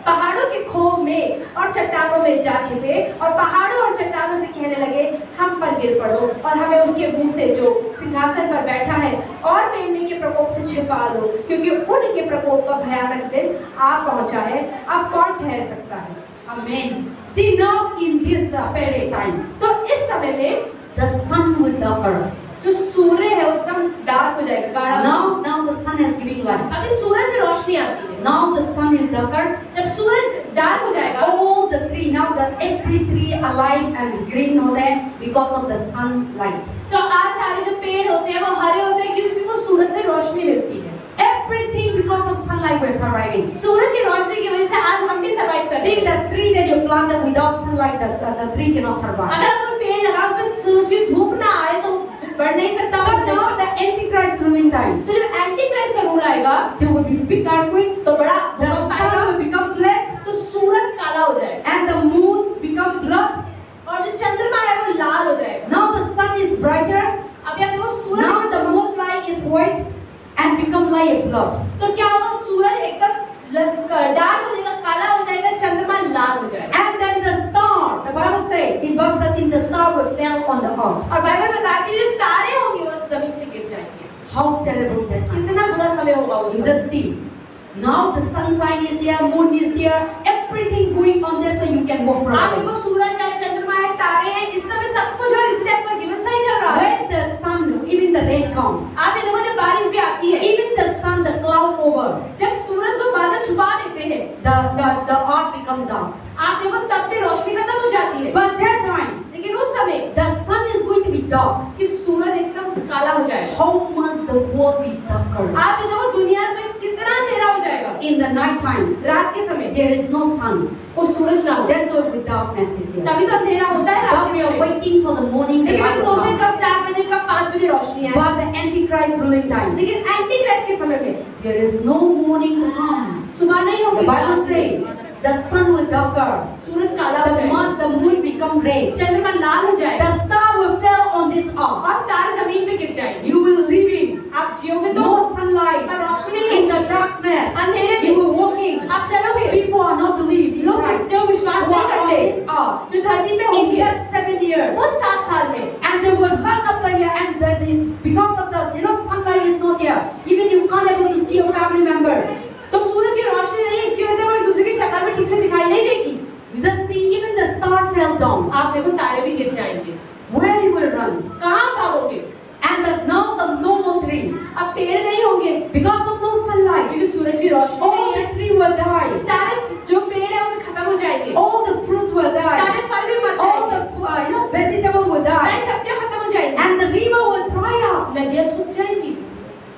पहाड़ों के खोह में और चट्टानों में जा छिपे और पहाड़ों और चट्टानों से कहने लगे, हम पर गिर पड़ो और हमें उसके मुंह से जो सिंहासन पर बैठा है और मेमने के प्रकोप से छिपा लो, क्योंकि उनके प्रकोप का भयानक दिन आ पहुंचा है। अब कौन ठहर सकता है? Amen. See now in this period time, तो इस समय में the sun will darken. जो सूर्य है वो एकदम डार्क हो जाएगा, गाढ़ा हो जाएगा। Now the sun is giving light. अभी सूरज से रोशनी आती है। Now the sun is darker. जब सूरज डार्क हो जाएगा, All the tree, now that every tree alive and green हो गए because of the sunlight. तो आज सारे जो पेड़ होते हैं वो हरे होते हैं क्योंकि उनको सूरज से रोशनी मिलती है। Everything because of sunlight we're surviving. सूरज की रोशनी की वजह से आज हम भी सर्वाइव कर रहे See हैं। the tree that you planted without sunlight, the tree cannot survive. अगर आप कोई पेड़ लगाओ उसमें सूरज की धूप ना आए तो बढ़ नहीं सकता। So now the Antichrist ruling time. तो जब एंटी क्राइस्ट का रूल आएगा There will be big earthquake. तो बड़ा The भूकंप sun आएगा, will become black तो सूरज काला हो जाएगा and the moons become blood. और जो चंद्रमा है वो लाल हो जाएगा। Now the sun is brighter. अभी आप देखो सूरज Now the moonlight is white and become like a blood. तो क्या होगा, सूरज एकदम डार्क हो जाएगा, काला हो जाएगा, चंद्रमा लाल हो जाएगा। And then the star, the Bible says, in verse 13, the star will fall on the earth. और बाइबल बताती है जो तारे होंगे वो जमीन पे गिर जाएंगे। How terrible that time. कितना बुरा समय होगा वो You समय। just see. Now the sunshine is there, moon is there, everything going on there so you can walk आप properly. देखो सूरज है, चंद्रमा है, तारे हैं, इस समय सब कुछ और इसलिए आपका जीवन सही चल रहा है। When the sun, even the rain come, आप ये देखो जब बारिश भी आती है, even the sun, the cloud over, जब सूरज को बादल छुपा देते हैं, the earth become dark. आप देखो तब भी रोशनी खत्म हो जाती है। But that time, लेकिन उस समय the sun is going to be dark. कि सूरज एकदम काला हो जाएगा। How much the world be darker. आप ये देखो दुनिया में कितना अंधेरा हो जाएगा। In the night time, रात के समय there is no sun. कोई सूरज ना हो, That's why with darkness is there. तभी तो अंधेरा होता है रात But के we are समय। waiting for the morning, the लेकिन हम light will सोचते हैं come. कब 4 बजे कब 5 बजे रोशनी आए। But the Antichrist ruling time, लेकिन एंटी क्राइस्ट के समय में there is no morning to come. सुबह नहीं The होगी, Bible says the sun will darker, सूरज काला हो जाएगा, the moon become red, चंद्रमा लाल हो जाएगा the star will fall on this earth. और तारे जमीन पे गिर जाएंगे। You will live in आप जियोगे तो no sunlight, पर रोशनी नहीं in होगी, the darkness. अंधेरे You में will walking. आप चलोगे। People are not believe in लोग Christ. जो विश्वास Who नहीं are on करते this earth जो धरती पे in होंगे that 7 years, उस 7 साल में, and they will run up the year, and it's because of the sunlight is not there. Even you can't able to see your family members. तो सूरज की रोशनी नहीं है, इसकी वजह से वो एक दूसरे की शक्ल में ठीक से दिखाई नहीं देगी। You just see even the star fell down. आप देखो तारे भी गिर जाएंगे, Where you will run? कहाँ भागोगे? And now the no more tree अब पेड़ नहीं होंगे because of no sunlight. क्योंकि सूरज की रोशनी All नहीं the है। tree will die. सारे जो पेड़ है वो खत्म हो जाएंगे, All the fruit will die. सारे फल भी मर All the जाएंगे, vegetable will सारी die. सब्जियां खत्म हो जाएंगी, And the river will dry up. नदियां सूख जाएंगी।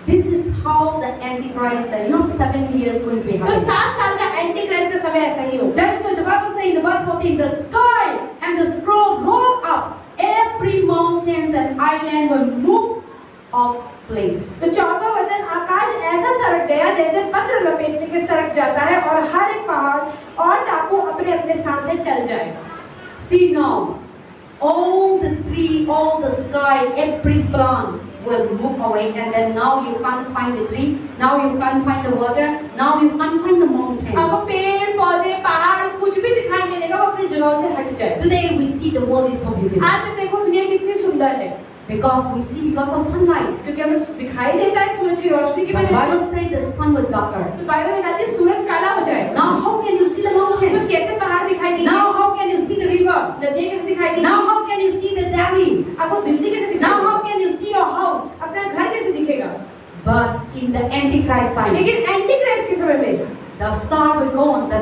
This is how the Antichrist, 7 years will be तो happening. 7 साल का एंटी क्राइस्ट का समय ऐसा ही होगा। That's why the Bible says in the verse 14, the sky and the scroll roll up. Every mountains and island will move of place. तो 14वां वचन, आकाश ऐसा सरक गया जैसे पत्र लपेटने के सरक जाता है और हर एक पहाड़ और टापू अपने अपने स्थान से टल जाएगा। See now, all the tree, all the sky, every plant will move away, and then now you can't find the tree, now you can't find the water, now you can't find the अब mountains. पेड़ पौधे पहाड़ कुछ भी दिखाई नहीं देगा, वो अपनी जगहों से हट जाए। Today we see the world is so beautiful आज तुम देखो दुनिया कितनी सुंदर है, because we see because of sunlight. क्योंकि हमें दिखाई देता है सूरज की रोशनी की But the वजह से। Bible says the sun will darker. तो बाइबल बताती है सूरज काला हो जाएगा। Now how can you see the तो mountain? कैसे पहाड़ दिखाई देंगे? Now how can you see the river? नदियाँ कैसे दिखाई देंगी? Now how can you see the Delhi? आपको दिल्ली कैसे Now दिखेगा? how can you see your house? अपना घर कैसे दिखेगा? But in the Antichrist time, लेकिन एंटी क्राइस्ट के समय में the star will go on, the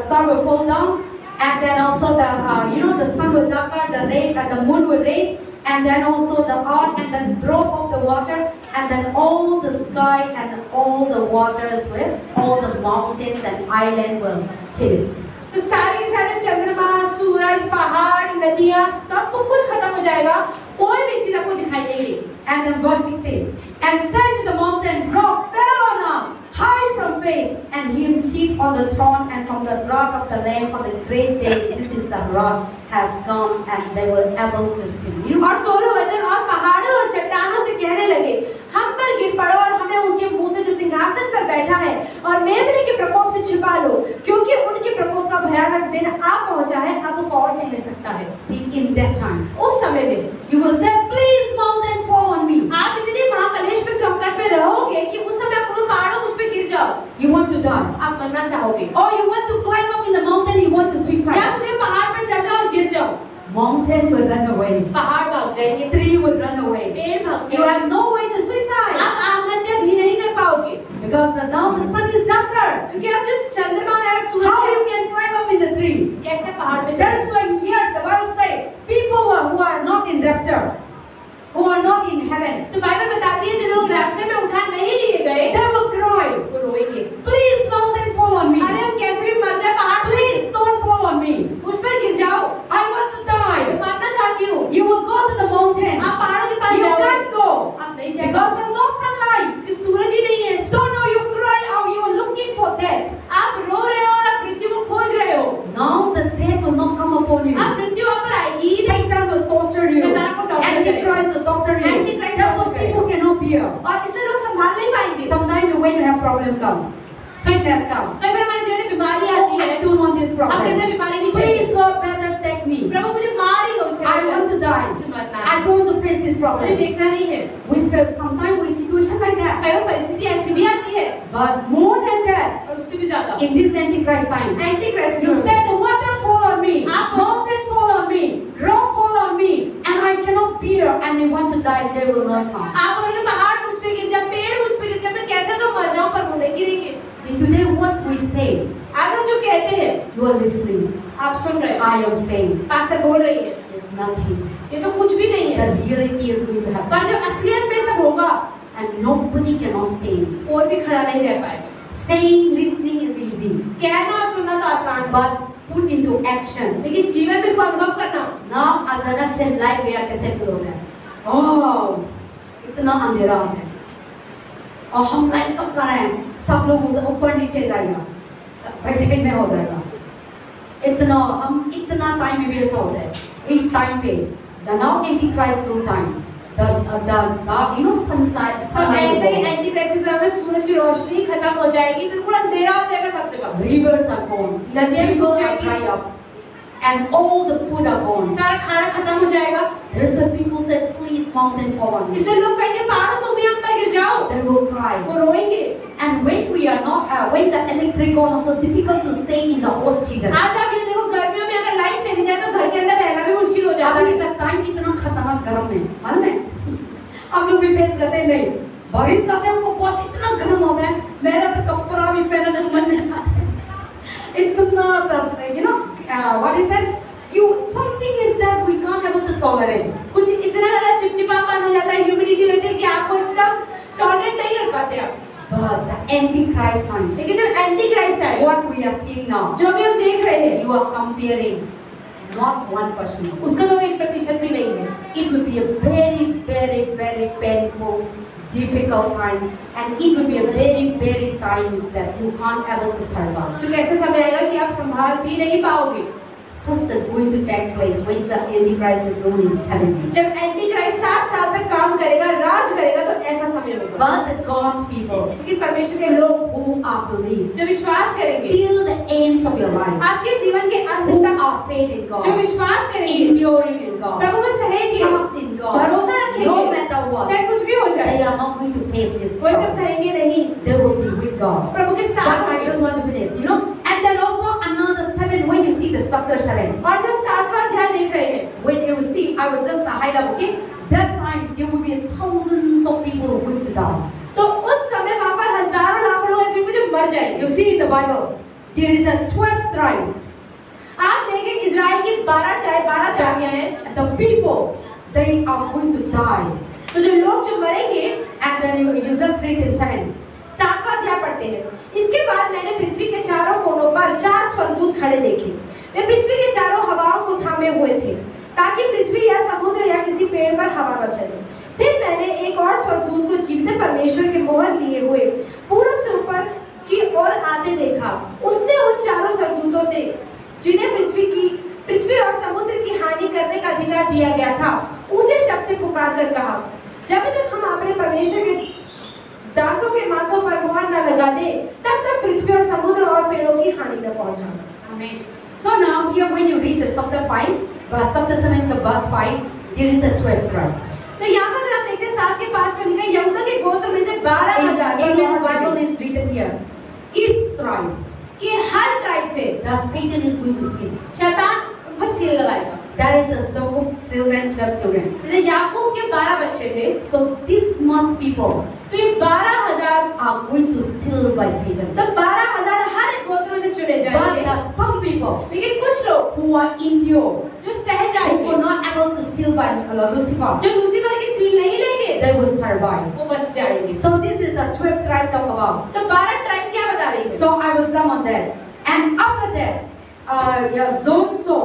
star will fall down, and then also the sun will darker, the rain and the moon will rain, and then also the earth and then drop of the water, and then all the sky and all the waters will, all the mountains and island will finish. तो सारे के सारे चंद्रमा, सूरज, पहाड़, नदियाँ सब कुछ खत्म हो जाएगा, कोई भी चीज आपको दिखाई नहीं देगी। And then verse 16, and said to the mountain, rock, fell on us, hide from face, and him sit on the throne, and from the wrath of the Lamb for the great day, this is the wrath has come, and they were able to speak. और 16 वचन, और पहाड़ों और चट्टानों से कहने लगे, हम पर गिर पड़ो और हमें उसके मुंह से जो सिंहासन पर बैठा है और मेमने के प्रकोप से छिपा लो, क्योंकि उनके प्रकोप का भयानक दिन आ पहुंचा है, अब कौन ठहर सकता है। See, in that time, उस समय में you will say, please mountain fall on me. आप इतने महाकलेश में संकट में रहोगे कि उस समय आप पहाड़ों मुझ पे गिर जाओ, You want to die. आप मरना चाहोगे, Or you want to climb up in the mountain, you want to या suicide. मुझे पहाड़ पर चढ़ जाओ और गिर जाओ, Mountain will run away. पहाड़ भाग जाएंगे, Tree will run away. पेड़ भाग You जाएंगे, have no way to suicide. आप आत्महत्या भी नहीं कर पाओगे, Because now the sun is darker. क्योंकि अब जो चंद्रमा है सूरज How है, you can climb up in the tree? कैसे पहाड़ पे That चढ़े। is why here the Bible says, people who are not in rapture, who are not in heaven, तो बाइबल बताती है जो लोग रैप्चर में उठा नहीं लिए गए they will cry, वो रोएंगे, please mountain fall on me. अरे हम कैसे भी मर जाए, पहाड़ Please don't fall on me. मुझ पर गिर जाओ, I want to die. मैं मरना चाहती हूँ। You will go to the mountain. आप पहाड़ों के पास You जाओगे, can't go. आप नहीं जाओगे Because there's no sunlight. क्योंकि सूरज ही नहीं है। So now you cry out, you are looking for death. आप रो रहे हो और आप मृत्यु को खोज रहे हो, Now the death will not come upon you. अब मृत्यु आप पर आएगी ही नहीं, Satan will torture you. शैतान को torture Antichrist will torture you. Antichrist That's why torture people cannot bear. और इसलिए लोग संभाल नहीं पाएंगे। Sometimes when you have problem come, sickness come. कई बार हमारे जीवन में बीमारी Oh, आती है, I don't want this आप कहते हैं problem. बीमारी नहीं चाहिए, Please Lord, better take me. प्रभु मुझे मार ही दो इससे I बेहतर want to die. मुझे मरना I है, don't want to face this मुझे problem. देखना नहीं है। We feel sometimes we situation like that. कई बार परिस्थिति ऐसी भी आती है But more than that, और उससे भी ज्यादा in this Antichrist time, anti Christ you said the water fall on me, आप- mountain fall on me, rock fall on me, and I cannot bear, and I want to die, they will not come. आप बोलेंगे पहाड़ मुझ पे गिर जाए, पेड़ मुझ पे गिर जाए, मैं कैसे तो मर जाऊं, पर वो नहीं गिरेंगे। See, today what we say, आज हम जो कहते हैं you are listening. आप सुन रहे हो, I am saying, पास्टर बोल रही है, is nothing. ये तो कुछ भी नहीं The है, reality is going to happen, पर जब असलियत में सब होगा and nobody cannot stay. कोई भी खड़ा नहीं रह पाएगा। Saying, listening is easy, कहना और सुनना तो आसान है, but put into action. लेकिन जीवन में इसको अनुभव करना। Now अचानक से लाइट गया, कैसे फील होता है? ओह, इतना अंधेरा है और हम लाइट कब कर रहे हैं, सब लोग ऊपर नीचे जाएगा, वैसे नहीं हो जाएगा। इतना टाइम वेस्ट होता है। एक टाइम पे the now antichrist rule time, the sunlight ऐसे ही एंटीक्राइस्ट के समय में सूरज की रोशनी खत्म हो जाएगी, बिल्कुल अंधेरा हो जाएगा सब जगह। rivers are gone, नदियाँ people सूख are जाएंगी, dried up, and all the food are gone. सारा खाना खत्म हो जाएगा। There's some people said, please mountain fall on me. इसलिए लोग कहेंगे पहाड़ों तुम ही हम पर गिर जाओ, They will cry. वो रोएंगे। And when we are not, when the electric gone, also difficult to stay in the hot season. आज आप ये देखो, गर्मियों में अगर लाइट चली जाए तो घर के अंदर रहना भी मुश्किल हो जाता अभी है। का टाइम इतना खतरनाक गर्म है, मालूम है? आप लोग भी फेस करते नहीं, बारिश आते हैं बहुत इतना गर्म होता है, मेरा तो कपड़ा भी पहनने का मन नहीं आता है। इतना what is that? Something is that we can't able to tolerate. कुछ इतना ज़्यादा चिपचिपापन हो जाता है, ह्यूमिडिटी होती है कि आपको एकदम टॉलरेट नहीं कर पाते आप। But the antichrist time, लेकिन जब एंटीक्राइस्ट आए, what we are seeing now, जो भी हम देख रहे हैं, you are comparing not 1%. उसका तो 1% भी नहीं है। It would be a very, very, very painful, difficult times, and it would be a very, very times that you can't able to survive. तो कैसे समय आएगा कि आप संभाल भी नहीं पाओगे। Such is going to take place when the Antichrist is ruling 7 years. जब एंटीक्राइस्ट 7 साल तक काम करेगा, राज करेगा, तो ऐसा समय होगा। But the God's people लेकिन परमेश्वर के लोग who are believed जो विश्वास करेंगे till the ends of your life, आपके जीवन के अंत who तक, are faith in जो God, विश्वास करेंगे, enduring in God, प्रभु में सहेंगे, trust in God, भरोसा no रखेंगे, matter what, चाहे कुछ भी हो they जाए, are not going to face this वो सब problem. सहेंगे नहीं, They will be with God. प्रभु के साथ But I होंगे। just want to finish, and then also another 7 when you see the chapter 7. और जब 7वां अध्याय देख रहे हैं, When you see, I will just highlight, okay? That time there will be thousands of people going to die. तो उस समय वहाँ पर हजारों लाखों लोग ऐसे होंगे जो मर जाएंगे। You see in the Bible, there is a 12th tribe. आप देखें इजराइल की 12 जातियां हैं। The people, they are going to die. तो जो लोग जो मरेंगे, And then you just read in 7. 7वां अध्याय पढ़ते हैं। इसके बाद मैंने पृथ्वी के चारों कोनों पर 4 स्वर्गदूत खड़े देखे। वे पृथ्वी के चारों हवाओं को थामे हुए थे, ताकि पृथ्वी या समुद्र या किसी पेड़ पर हवा न चले। फिर मैंने एक और स्वर्गदूत को जीवते परमेश्वर के मोहर लिए हुए पूरब से ऊपर की ओर आते देखा। उसने उन चारों स्वर्गदूतों से, जिन्हें पृथ्वी और समुद्र की हानि करने का अधिकार दिया गया था, ऊंचे शब्द से पुकार कर कहा, जब तक हम अपने परमेश्वर के दासों के माथों पर मुहर न लगा दे, तब तक पृथ्वी और समुद्र और पेड़ों की हानि न पहुंचाना। Amen. So now here when you read the chapter 5, chapter 7, the verse 5, there is a 12th tribe. तो यहाँ पर आप देखते हैं 7 के 5 में लिखा है, यहूदा के गोत्र में से 12,000 In this Bible is written here, each tribe, कि हर ट्राइब से the Satan is going to sin. शैतान पर सील लगाएगा। There is a Jacob's children, 12 children. जैसे याकूब के 12 बच्चे थे, So this much people तो ये 12,000, are going to seal by Satan. तो 12,000 हर एक गोत्र में से चुने But जाएंगे। there are some people लेकिन कुछ लोग who are endure, जो सह who जाएंगे, are not able to seal by Lucifer, जो लूसीफर की सील नहीं लेंगे, they will survive. वो बच जाएंगे। So this is the 12th tribe talk about. तो 12 ट्राइब क्या बता रही है? So I will jump on that. And after that, John saw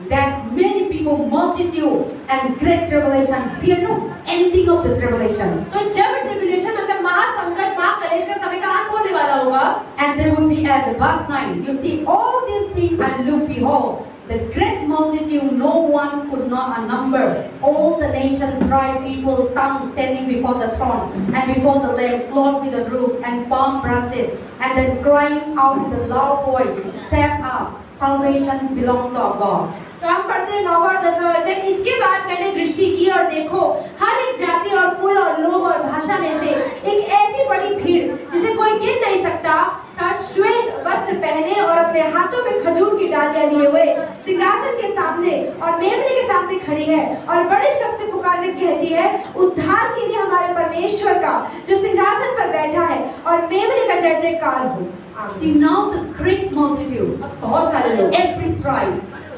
that many people, multitude and great tribulation, fear no ending of the tribulation. तो जब tribulation मतलब महासंकट, महाक्लेश का समय का अंत होने वाला होगा, And they will be at the verse 9. You see all these things and look, behold, the great multitude, no one could not number, all the nation, tribe, people, tongue standing before the throne and before the Lamb, clothed with a robe and palm branches, and then crying out with a loud voice, save us, salvation belongs to our God. तो हम पढ़ते हैं 9वां और 10वां वचन। इसके बाद मैंने दृष्टि की और देखो, हर एक जाति और कुल और लोग और भाषा में से एक ऐसी बड़ी भीड़ जिसे कोई गिन नहीं सकता था, श्वेत वस्त्र पहने और अपने हाथों में खजूर की डालियां लिए हुए सिंहासन के सामने और मेमने के सामने खड़ी है और बड़े शब्द से पुकारकर कहती है, उद्धार के लिए हमारे परमेश्वर का जो सिंहासन पर बैठा है और मेमने का जय जयकार हो। See now the great multitude, अब बहुत सारे लोग, every tribe,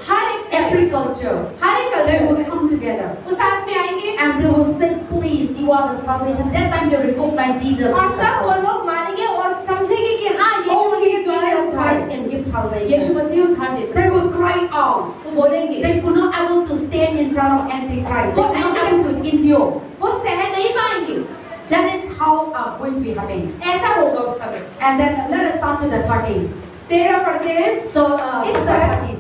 हर एक every culture, हर एक they culture will come together वो साथ में आएंगे and they will say, please, you are the salvation. That time they recognize Jesus as और the सब वो salvation. लोग मानेंगे और समझेंगे salvation. यीशु मसीह उद्धार दे सकते They हैं। will cry out. वो बोलेंगे, They could not able to stand in front of Antichrist. They could not able to endure. वो सह नहीं पाएंगे। That is how going to be happening. ऐसा होगा उस समय। And then let us start to the 13. 13 पढ़ते हैं। So इस chapter पर 13.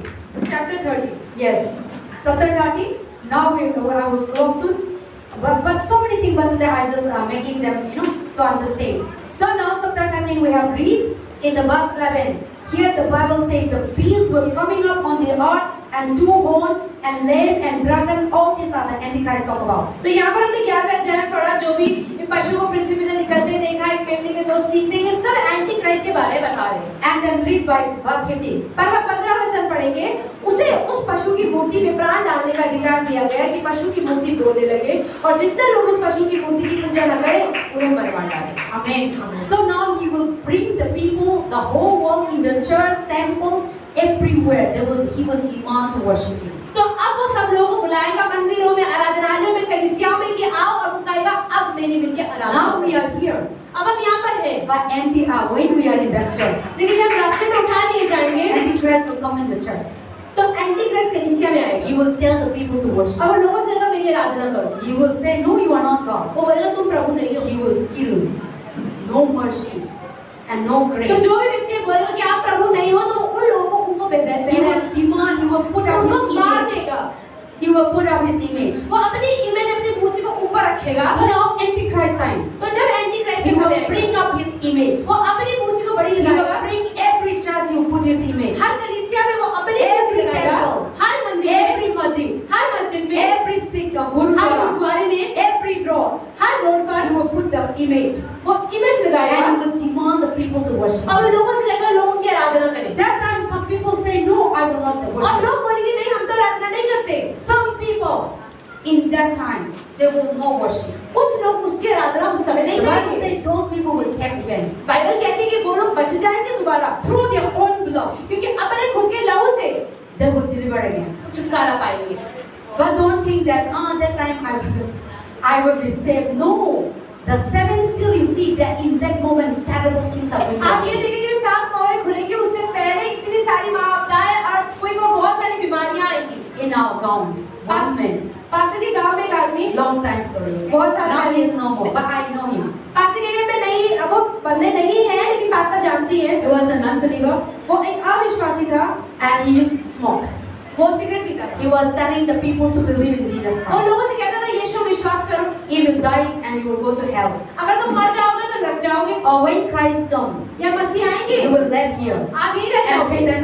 chapter 30। Yes. Chapter 13. Now I will close soon. But so many things, but today I just making them, to understand. So now chapter 13 we have read in the verse 11. Here the Bible says the beasts were coming up on the earth and two horn and lamb and dragon. All these are the Antichrist talk about. तो यहाँ पर हमने 11वें अध्याय में पढ़ा, जो भी पशु को पृथ्वी पे से निकलते देखा, एक मेमने के 2 सींग थे, ये सब एंटी क्राइस्ट के बारे में बता रहे हैं। And then read by verse 15. पर हम 15 वचन पढ़ेंगे। उसे उस पशु की मूर्ति में प्राण डालने का अधिकार दिया गया कि पशु की मूर्ति बोलने लगे और जितने लोग उस पशु की मूर्ति की पूजा न करें उन्हें मरवा डालें। Amen. So now he will bring the people, the whole world, in the church, temple, everywhere. He will demand to worship him. तो अब वो सब लोगों को बुलाएगा मंदिरों में, आराधनालयों में, कलीसियाओं में कि आओ, और वो कहेगा अब मेरे मिलके आराधना। Now we are here. अब हम यहाँ पर हैं। But when we are in rapture, लेकिन जब रैप्चर में उठा लिए जाएंगे, Antichrist will come in the church. तो एंटी क्राइस्ट कलीसिया में आएगा। He will tell the people to worship. अब लोगों से कहेगा मेरी आराधना करो। He will say, no, you are not God. वो बोलेगा तुम प्रभु नहीं हो। He will kill. No mercy and no तो grace. जो भी व्यक्ति बोलेगा कि आप प्रभु नहीं हो, तो उन लोगों को उनको He will demand. He will put up उनको his मार image. देगा। He will put up his image. वो अपनी इमेज, अपनी मूर्ति को ऊपर रखेगा। So now Antichrist time. तो जब एंटी क्राइस्ट He के समय will आएगा, bring up his image. वो अपनी मूर्ति को बड़ी He will लगाएगा। bring every church. He will put his image. हर कलीसिया में वो अपनी मूर्ति Every लगाएगा। temple. हर मंदिर में, Every masjid. हर मस्जिद में, Every Sikh हर gurudwara. गुरुद्वारे में, Every road. हर रोड पर He will put the image. वो इमेज लगाएगा And will demand the people to worship. और लोगों से लेकर लोग उनकी आराधना करें। That time some people say, no, I will not और worship. लोग बोलेंगे नहीं, हम तो आराधना नहीं करते। Some people in that time, they will not worship. कुछ लोग उसकी आराधना उस समय नहीं The Bible करेंगे। says those people will save again. Bible कहती है कि वो लोग बच जाएंगे दोबारा, Through their own blood, क्योंकि अपने खुद के लहू से they will deliver again. छुटकारा पाएंगे। But don't think that, that time I will be saved. No. The 7th seal, you see that in that moment, terrible things are going to आप ये happen. देखिए जब 7 मोहरें खुलेंगी, उससे पहले इतनी सारी आपदाएं और कोई को बहुत सारी बीमारियां आएंगी। In our gown, one man, पास के गांव में एक आदमी, long time story. बहुत साल Now पहले। he is no more, but I know him. पास के एरिया में नहीं, अब वो बंदे नहीं हैं, लेकिन पास्टर जानती है। He was an unbeliever वो एक अविश्वासी था, and he used to smoke. वो सिगरेट पीता था। He was telling the people to believe in Jesus वो Christ. लोगों से कहता था यीशु विश्वास करो, He will die and you will go to hell. अगर तुम मर जाओगे तो नरक जाओगे। Or when Christ comes, या मसीह आएंगे, you will live here. आप यहीं रह And जाओगे। Satan,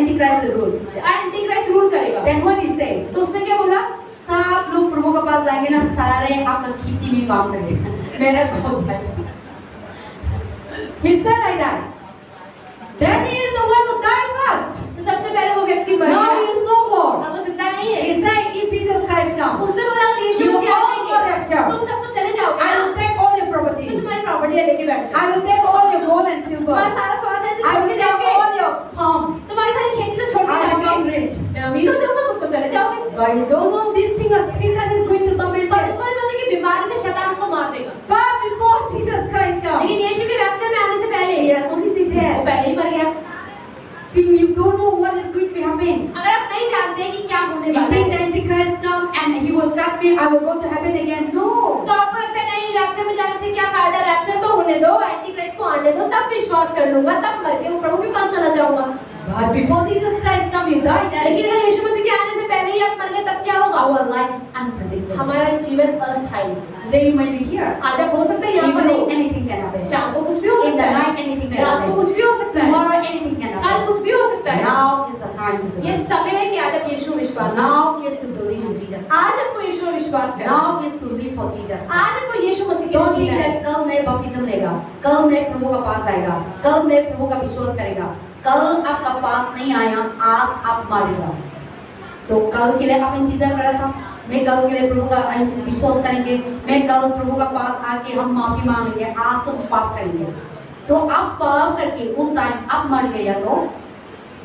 Antichrist will rule. Anti Christ rule करेगा। Then what he say? तो उसने क्या बोला? सब लोग प्रभु के पास जाएंगे ना, सारे आपका खेती में काम करेंगे, मेरा कौन जाएगा? He said like that. Then he is the one who died first. तो सबसे पहले वो व्यक्ति मर Now he गया। is no more. अब वो जिंदा नहीं है। He said, if Jesus Christ comes, उसने बोला अगर यीशु you मसीह all आएंगे, go rapture. तुम सबको चले जाओगे। I will take all your तो property. तुम्हारी प्रॉपर्टी लेके बैठ जाओ। I will take all your gold and silver. तुम्हारा सारा सोना चांदी I छोड़ will के take जाओगे। all your farm. तुम्हारी सारी खेती तो छोड़ के I become जाओगे। rich. मैं अमीर हो जाऊंगा, तुम तो चले जाओगे। But you don't know this thing that Satan is going to torment पर you. उसको नहीं पता कि बीमारी से शैतान उसको मार देगा। But before Jesus Christ comes, लेकिन यीशु के रैप्चर में आने से पहले he has already वो dead. पहले ही मर गया। See, you don't know what is going to be happening. अगर आप नहीं जानते कि क्या होने You वाला think है, the Antichrist come and he will cut me, I will go to heaven again. No. तो आपको लगता है नहीं रैप्चर में जाने से क्या फायदा, रैप्चर तो होने दो, एंटी क्राइस्ट को आने दो, तब विश्वास कर लूंगा, तब मर के वो प्रभु के पास चला जाऊंगा। But before Jesus Christ come, you die. Then लेकिन अगर यीशु मसीह के आने से पहले ही आप मर गए, तब क्या होगा? our life is unpredictable. हमारा जीवन अस्थायी। Today you might be here. आज आप हो सकता है यहाँ पर Evening, हो, anything can happen. शाम को कुछ भी हो In सकता the है, night, anything can रात को happen. कुछ भी हो सकता है, Tomorrow, anything can कल happen. कुछ भी हो सकता है। Now is the time to ये believe. समय है कि आज आप यीशु विश्वास करें। Now is to believe in Jesus. आज आपको यीशु में विश्वास करें। Now is to live for Jesus. आज आपको यीशु मसीह के Don't लिए think जीना है। that कल मैं बपतिस्म लेगा, कल मैं प्रभु के पास जाएगा, कल मैं प्रभु का विश्वास करेगा, कल आपका पास नहीं आया, आज आप मारेगा। तो कल के लिए आप इंतजार कर रहा था, मैं कल के लिए प्रभु का विश्वास करेंगे, मैं कल प्रभु का पास आके हम माफी मांगेंगे, आज तो पाप करेंगे। तो आप पाप करके उन टाइम आप मर गया तो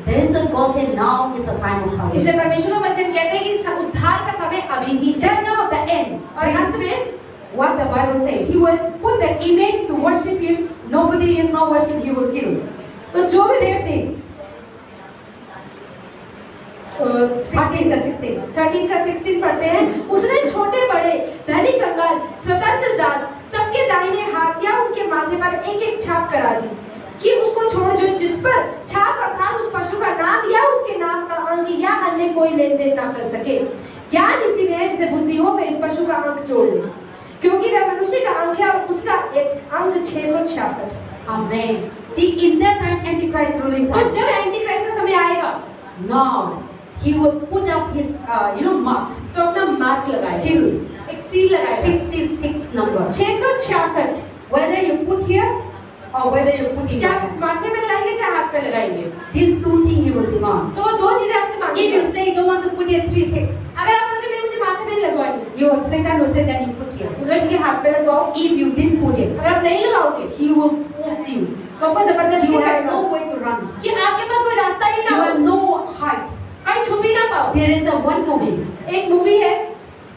there is a God say now is the time of salvation. इसलिए परमेश्वर का वचन कहते हैं कि उद्धार का समय अभी ही है। Then now the end. और अंत में What the Bible says, he will put the image to worship him. Nobody is not worship, he will kill. तो जो भी 16. 13 का 16. 13 का 16 पढ़ते हैं। उसने छोटे बड़े धनी कंगाल स्वतंत्र दास सबके दाहिने हाथ या उनके माथे पर एक एक छाप करा दी कि उसको छोड़ जो जिस पर छाप अर्थात उस पशु का नाम या उसके नाम का अंक या अन्य कोई लेन देन ना कर सके। ज्ञान इसी में है जिसे बुद्धि हो वह इस पशु का अंक जोड़ ले, क्योंकि वह मनुष्य का अंक है और उसका एक अंक 666। Amen. See, in that time, Antichrist ruling तो time. जब एंटीक्राइस्ट का समय आएगा Now, he will put up his, mark, तो अपना मार्क लगाएगा, seal, एक सील लगाएगा, 66 number. 666। Whether you put here or whether you put in चाहे your माथे में लगाएंगे चाहे हाथ पे लगाएंगे, these two things he will demand. तो वो दो चीजें आपसे If मांगेगा। you say you don't want to put here 36, अगर आप बोलोगे नहीं मुझे माथे में ही लगवानी, Satan will say then you put here. बोले ठीक है हाथ पे लगवाओ। If you didn't put it, अगर आप नहीं लगाओगे he will force you. तो आपको जबरदस्ती You have करेगा no way to run. कि आपके पास कोई रास्ता ही You ना हो, have no height. कहीं छुप ही ना पाओ। There is a one movie एक मूवी है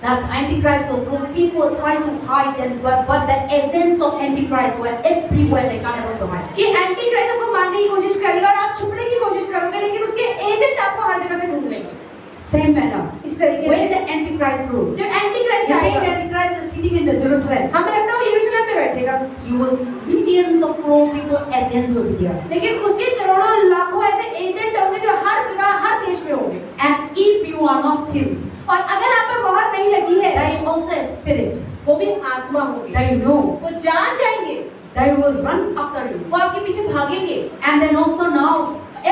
that Antichrist was ruled. People trying to hide, but the essence of Antichrist were everywhere. They can't able to hide. कि एंटीक्राइस्ट आपको मारने की कोशिश करेगा और आप छुपने की कोशिश करोगे, लेकिन उसके एजेंट आपको हर जगह से ढूंढ लेंगे। Same manner. इस तरीके When से the Antichrist ruled, जब एंटीक्राइस्ट you think the आएगा, Antichrist is sitting in the Jerusalem. हमें लगता है वो यरूशलेम में बैठेगा, He will millions of crore people essence will be there. लेकिन उसके करोड़ों लाखों ऐसे एजेंट होंगे जो हर जगह हर देश में होंगे। And if you are not sealed, और अगर आप पर मोहर नहीं लगी है, there is also a spirit. वो भी आत्मा होगी, They know. वो जान जाएंगे, They will run after you. वो आपके पीछे भागेंगे। And then also now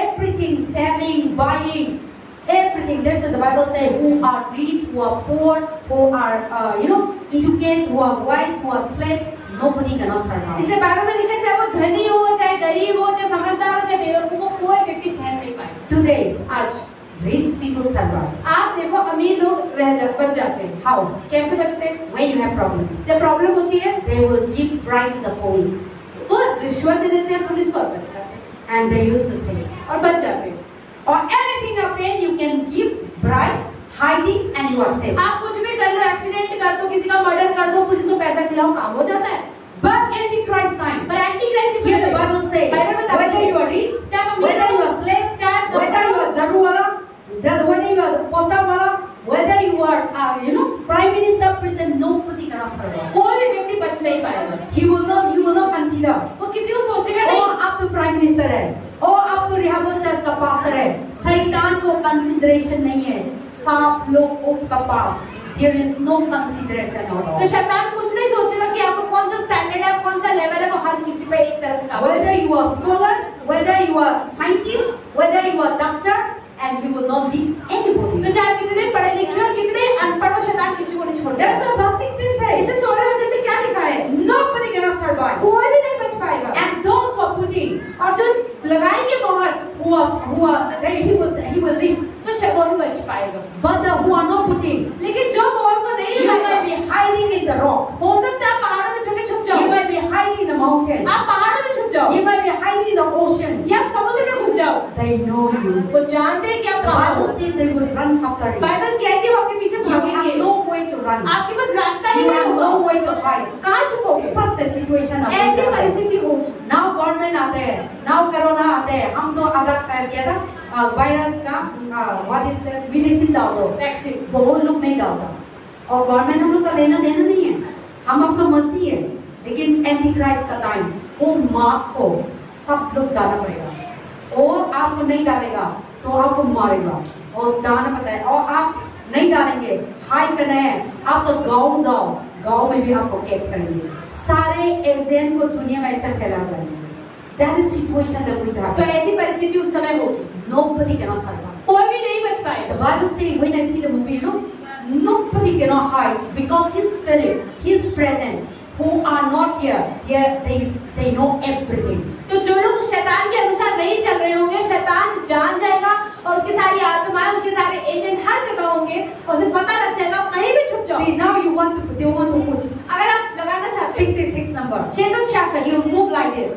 everything selling, buying, everything. There's the Bible say who are rich, who are poor, who are educated, who are wise, who are slave. Nobody cannot survive. इसलिए Bible में लिखा है चाहे वो धनी हो, चाहे गरीब हो, चाहे समझदार हो, चाहे बेवकूफ हो, कोई व्यक्ति ठहर नहीं पाएगा। Today, आज rich people survive. आप देखो अमीर लोग बच जाते हैं। How? कैसे बचते हैं? When you have problem, जब प्रॉब्लम होती है they will give bribe to the police, वो रिश्वत दे देते हैं पुलिस को और बच जाते हैं, and they used to say, और बच जाते हैं। or anything happen, you can give bribe, hiding, and you are safe. आप कुछ भी कर लो, एक्सीडेंट कर दो, किसी का मर्डर कर दो, पुलिस को पैसा खिलाओ, काम हो जाता है। But Antichrist time, पर एंटीक्राइस्ट की here the Bible say, Bible बताती whether है you are rich, चाहे अमीर whether you हो, are slave, चाहे आप whether you are Zaruwala, whether you are Pochawala, whether you are, Prime Minister, President, nobody cannot survive. कोई भी व्यक्ति बच नहीं पाएगा। He will not consider, वो किसी को सोचेगा oh, नहीं, आप तो Prime Minister है, oh, आप तो रिहाबोल चर्च का पास्टर है। शैतान को कंसिडरेशन नहीं है, सांप लोग का पास, there is no consideration at all. तो शैतान कुछ नहीं सोचेगा कि आपको कौन सा स्टैंडर्ड है, कौन सा लेवल है, वो हर किसी पे एक तरह से काम करेगा। Whether you are scholar, whether you are scientist, whether you are doctor, and you will not leave anybody. तो चाहे कितने पढ़े लिखे हो, कितने अनपढ़ हो, शैतान किसी को नहीं छोड़ेगा। There is a verse 16 says, इसमें 16 वचन में क्या लिखा है? nobody cannot survive. कोई भी नहीं बच पाएगा। And those who are putting, और जो लगाएंगे मोहर, he will live. तो वो ही बच पाएगा। But the who are not putting, लेकिन जो मोहर को नहीं you लगाएगा, might be hiding in the rock. हो सकता है आप पहाड़ों में छुप जाओ, You might be hiding in the mountain. आप पहाड़ों में छुप जाओ, You might be hiding in the ocean. या आप समुद्र में घुस जाओ। They know you. वो जानते हैं कि आप The कहाँ हो। Bible says they will run after you. Bible कहती है वो आपके पीछे You have भागेंगे। no way to run. आपके पास रास्ता ही You नहीं have होगा। no way to hide. कहाँ छुपोगे? Such a situation of ऐसी परिस्थिति होगी। Now government आते हैं, now कोरोना आते हैं, हम तो क्या था वायरस का what is that विदेशी डाल दो, वैक्सीन बहुत लोग नहीं डालता और गवर्नमेंट हम लोग का लेना देना नहीं है, हम आपका मसीह है, लेकिन एंटीक्राइस्ट का टाइम वो मार्क को सब लोग डालना पड़ेगा, और आपको नहीं डालेगा तो आपको मारेगा और डालना पड़ता है, और आप नहीं डालेंगे हाई करना है, आप तो गाँव जाओ, गाँव में भी आपको कैच करेंगे, सारे एजेंट को दुनिया में ऐसे फैला जाएंगे। That is situation that we have. तो ऐसी परिस्थिति उस समय होगी, Nobody cannot survive. कोई भी नहीं बच पाएगा। The Bible says when I see the movie, nobody cannot hide because His Spirit, His presence, who are not there, they know everything. तो जो लोग शैतान के अनुसार नहीं चल रहे होंगे, शैतान जान जाएगा और उसके सारी आत्माएं, उसके सारे एजेंट हर जगह होंगे और उसे पता लग जाएगा, कहीं भी छुप जाओ। See now they want to put. अगर आप लगाना चाहते हैं 66 number. 666, You move like this,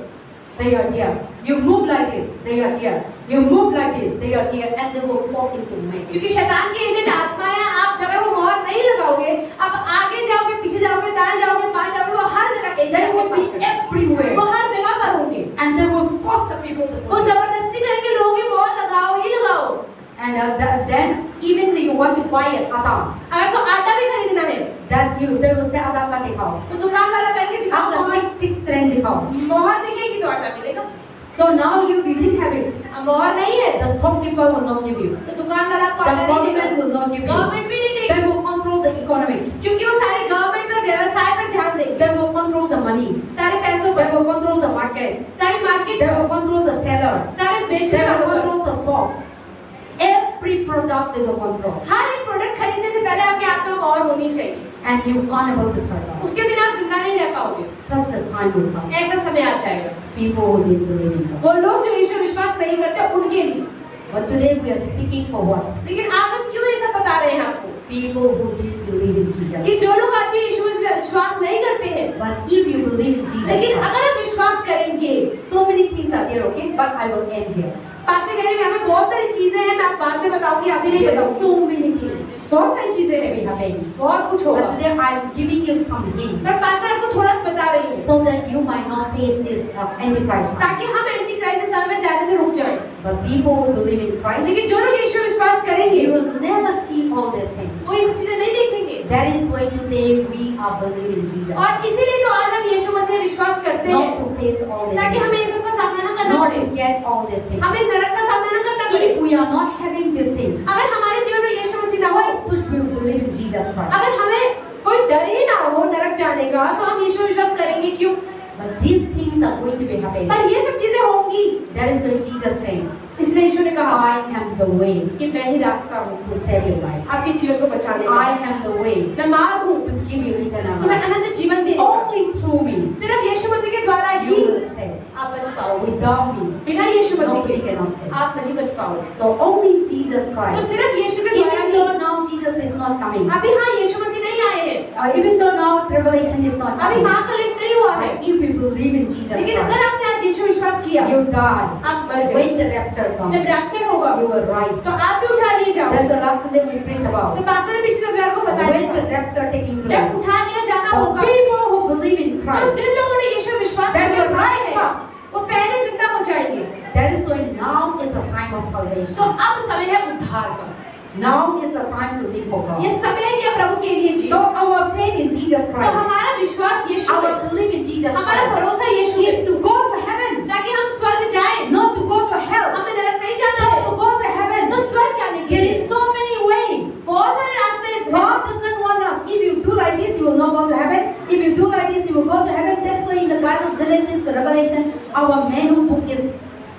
they are there. You move like this, they are there. You move like this, they are there, and they will force you to make it. क्योंकि शैतान के agent आत्माएं हैं, आप अगर वो मोहर नहीं लगाओगे, आप आगे जाओगे, पीछे जाओगे, दाएं जाओगे, बाएं जाओगे, वो हर जगह They agent will be everywhere, वो हर जगह पर होंगे, and they will force the people to वो put it. जबरदस्ती करेंगे, लोगों की मोहर लगाओ ही लगाओ। And then even you want to buy an atta, अगर तो आटा भी खरीदना है, that they will say atta का दिखाओ, तो दुकान वाला कहेगा दिखाओ आपका मोहर, six trend दिखाओ. मोहर दिखेगी तो आटा मिलेगा. So now you didn't have it. अब मोहर नहीं है, The shopkeeper will not give you. तो दुकान वाला आपको The आटा नहीं government देगा, will not give you. Government भी नहीं They देगी, will control the economy. क्योंकि वो सारे गवर्नमेंट पर व्यवसाय पर ध्यान देंगे, They will control the money. सारे पैसों They पर, will control the market. सारी market, They will control the seller. सारे They बेचने will वालों पर, control the shop. Every product they will control. हर एक प्रोडक्ट खरीदने से पहले आपके हाथ में मोहर होनी चाहिए, And you can't able to survive. उसके बिना आप जिंदा नहीं रह पाओगे. Such a time will come. ऐसा समय आ जाएगा. People who didn't believe in God. वो लोग जो ईश्वर विश्वास नहीं करते उनके लिए. But today we are speaking for what? लेकिन आज हम क्यों ये सब बता रहे हैं आपको? People who didn't believe in Jesus. कि जो लोग आज भी ईश्वर में विश्वास नहीं करते हैं, But if you believe in Jesus लेकिन Christ, अगर आप विश्वास करेंगे, so many things are there, okay? But I will end here. Pastor कह रहे हैं हमें बहुत सारी चीजें हैं, मैं आप बाद में बताऊंगी, अभी नहीं There are बताऊंगी. so many things बहुत सारी चीजें that we हैं, have in. बहुत कुछ होगा. But today I'm giving you some hint मैं पास्टर आपको थोड़ा सा बता रही हूँ, so that you might not face this Antichrist. ताकि हम एंटी क्राइस्ट के समय में जाने से रुक जाएं. But people who believe in Christ, लेकिन जो लोग ईश्वर विश्वास करेंगे, they will never see all these things. वो ये सब चीजें नहीं देखेंगे. That is why today we are believing Jesus. और इसीलिए तो आज हम यीशु मसीह में विश्वास करते हैं, Not to face all these ताकि हमें things. ये सब का सामना न करना Not पड़े, to get all these things. हमें नरक का सामना न करना पड़े. If we are not having these things, अगर हमारे जीवन में यीशु मसीह ना हो, why should we believe in Jesus Christ? अगर हमें कोई डर ही ना हो नरक जाने का, तो हम यीशु विश्वास करेंगे क्यों? But these things are going to be happening. पर ये सब चीजें होंगी. That is why Jesus saying, इसलिए यीशु ने कहा I am the way कि मैं ही रास्ता हूँ to save your life. आपके जीवन को बचाने का. I am the way मैं मार्ग हूँ to give you eternal कि मैं life. अनंत जीवन देने का. Only through me सिर्फ यीशु मसीह के द्वारा you ही will save. आप बच पाओगे. Without me, बिना यीशु मसीह nobody के cannot save. आप नहीं बच पाओगे. So only Jesus तो Christ. सिर्फ यीशु के द्वारा Even he. though now Jesus is not coming, अभी हाँ यीशु मसीह नहीं आए हैं, even though now revelation is not अभी coming, महाक्लेश नहीं हुआ है, but if you believe in Jesus लेकिन Christ, अगर आपने आज यीशु विश्वास किया, you die. आप मर गए. When the rapture comes, जब रैप्चर होगा, you will rise. तो आप भी उठा लिए जाओ. That's the last thing we preach तो about. पास्टर ने पिछले रविवार को बताया When the था, rapture taking जब place, उठा लिया जाना the होगा, people who believe in तो Christ, जिन लोगों ने यीशु विश्वास they करके will उठाए rise हैं, first. वो पहले जिंदा हो जाएंगे. That is why now is the time of तो salvation. अब समय है उद्धार का. Now is the time to live for ये God. समय है कि आप प्रभु के लिए So जिए. our faith in Jesus तो Christ, हमारा विश्वास यीशु our में, belief in Jesus हमारा Christ भरोसा यीशु में, is to go to heaven, ताकि हम स्वर्ग जाएं. not to go to hell. हमें नरक नहीं जाना So है, to go to heaven, तो स्वर्ग जाने के there लिए is so many ways. बहुत सारे रास्ते हैं. God doesn't want us. If you do like this, you will not go to heaven. If you do like this, you will go to heaven. That's why in the Bible, Genesis to Revelation, our manual book is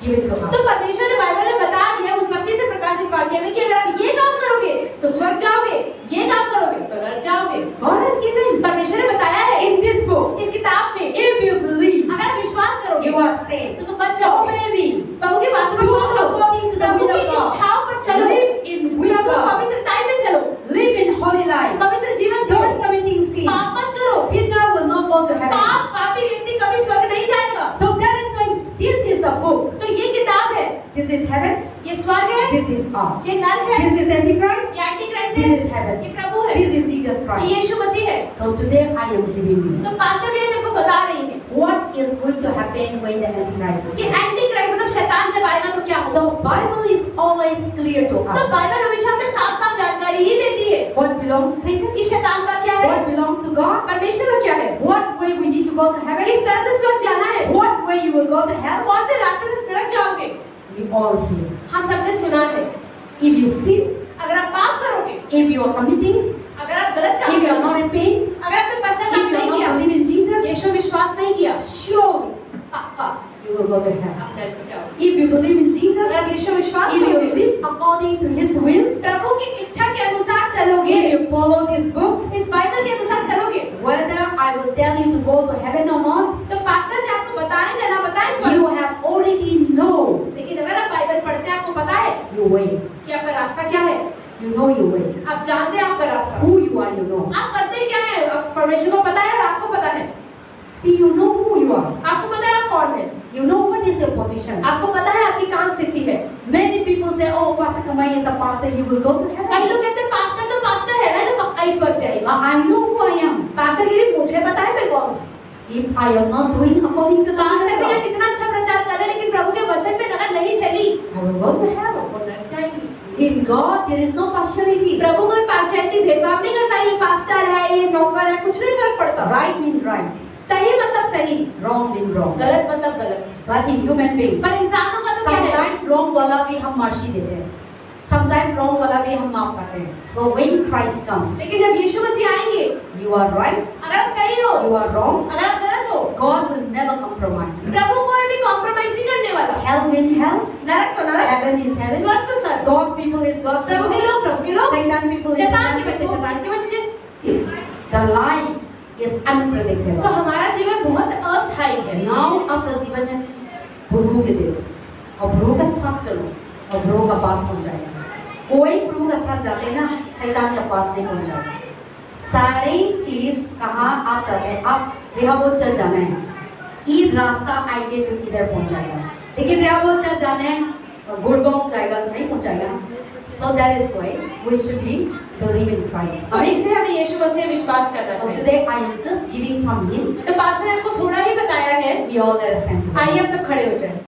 given to तो us. परमेश्वर ने Bible में बता दिया उत्पत्ति से प्रकाशित वाक्य में कि अगर आप ये काम करोगे तो स्वर्ग जाओगे, ये काम करोगे तो नरक जाओगे. God has given परमेश्वर ने बताया है in this book. इस किताब में, If you believe, अगर आप विश्वास करोगे you are saved. तो बच जाओगे. Obey me. प्रभु की बातों पर Do चलो, according to the Prabhu will की of God. इच्छाओं पर चलो, Live in will Prabhu God. पवित्रताई में चलो, Live in holy life. पवित्र जीवन जियो, Don't committing sin. पाप मत करो. Sinner will not go to heaven. पापी व्यक्ति कभी स्वर्ग नहीं जाएगा. So that is why this is the book. तो ये किताब है, This is heaven. ये स्वर्ग है, This is earth. ये नरक है, This is Antichrist. ये एंटी क्राइस्ट This है, is heaven. ये प्रभु है, This is Jesus ये Christ. यीशु मसीह है. So today I am giving you तो पास्टर भी आज आपको बता रही है what is going to happen when the Antichrist is कि coming. एंटी क्राइस्ट मतलब शैतान जब आएगा तो क्या होगा. So Bible is always clear to तो us. बाइबल हमेशा हमें साफ-साफ जानकारी ही देती है What belongs to Satan? कि शैतान का क्या है, What belongs to God? परमेश्वर का क्या है, What way we need to go to heaven? किस तरह से स्वर्ग जाना है, What way you will go to hell? कौन से रास्ते से नरक जाओगे. We all hear. हम सबने सुना है. If you sin, अगर आप पाप करोगे, if you are committing, अगर आप गलत काम if you are करोगे, not repaying, अगर आपने if पश्चाताप you are नहीं not किया, believing in Jesus, यीशु विश्वास नहीं किया, surely पक्का you will go to hell. आप नरक जाओगे. If you believe in Jesus, अगर आप यीशु विश्वास if you करोगे, live according to His will, प्रभु की इच्छा के अनुसार चलोगे, if you follow this book, इस बाइबल के अनुसार चलोगे, whether I will tell you to go to heaven or not, तो पास्टर जी आपको बताएं चला बताएं स्वर्ग. you have already know लेकिन अगर आप बाइबल पढ़ते हैं आपको पता है your way. कि आपका रास्ता क्या है, You know your way. आप जानते हैं आपका रास्ता, Who you are, you know. आप करते क्या है, आप परमेश्वर को पता है और आपको पता है. See, you know who you are. आपको पता है आप कौन है, You know what is your position. आपको पता है आपकी कहाँ स्थिति है. Many people say, oh, Pastor Kamai is a pastor, he will go to कई heaven. लोग कहते हैं पास्टर तो पास्टर है ना, तो पक्का ही स्वर्ग जाएगा. I know who I am. Pastor के लिए मुझे पता है मैं कौन हूँ. If I am not doing according to the will pastor of तो यहाँ God, कितना अच्छा प्रचार कर रहे हैं, लेकिन प्रभु के वचन पे अगर नहीं चली I will go to hell. वो नरक जाएंगी. In God there is no partiality. प्रभु कोई पार्शियलिटी भेदभाव नहीं करता, ये पास्टर है, ये नौकर है, कुछ नहीं फर्क पड़ता। Right means right. सही मतलब सही, Wrong means wrong. गलत मतलब गलत। But in human being, पर इंसानों का तो क्या है? sometimes wrong वाला भी हम मर्सी देते हैं, sometimes wrong वाला भी हम माफ करते हैं। But when Christ comes, लेकिन जब यीशु मसीह आएंगे, you are right, अगर आप सही हो, you are wrong, अगर आप गलत हो, God will never compromise. प्रभु कोई भी कॉम्प्रोमाइज नहीं करने वाला। Hell means hell, नरक तो नरक, heaven is heaven, स्वर्ग तो स्वर्ग, God's people is God's प्रभु के people, लोग प्रभु के लोग, Satan people is शैतान Satan के बच्चे people. शैतान के बच्चे। The life is तो unpredictable. हमारा जीवन बहुत अस्थायी है। Now आपका जीवन में प्रभु के दे और प्रभु का साथ चलो और प्रभु का पास पहुंचाएगा। कोई प्रभु का साथ जाते ना, शैतान का पास नहीं पहुंचाएगा। सारी चीज कहाँ आप जाते हैं, आप रेहोबोत चल जाना है, ये रास्ता आएंगे तो इधर पहुंचाएगा, लेकिन रेहोबोत चल जाना है गुड़गांव जाएगा तो नहीं पहुंचाएगा। So that is why we should be believe in Christ. अब इसलिए हमें यीशु मसीह विश्वास करना So चाहिए। today I am just giving some hint. तो पास्टर ने आपको थोड़ा ही बताया है, We all understand. आइए हम सब खड़े हो जाएं।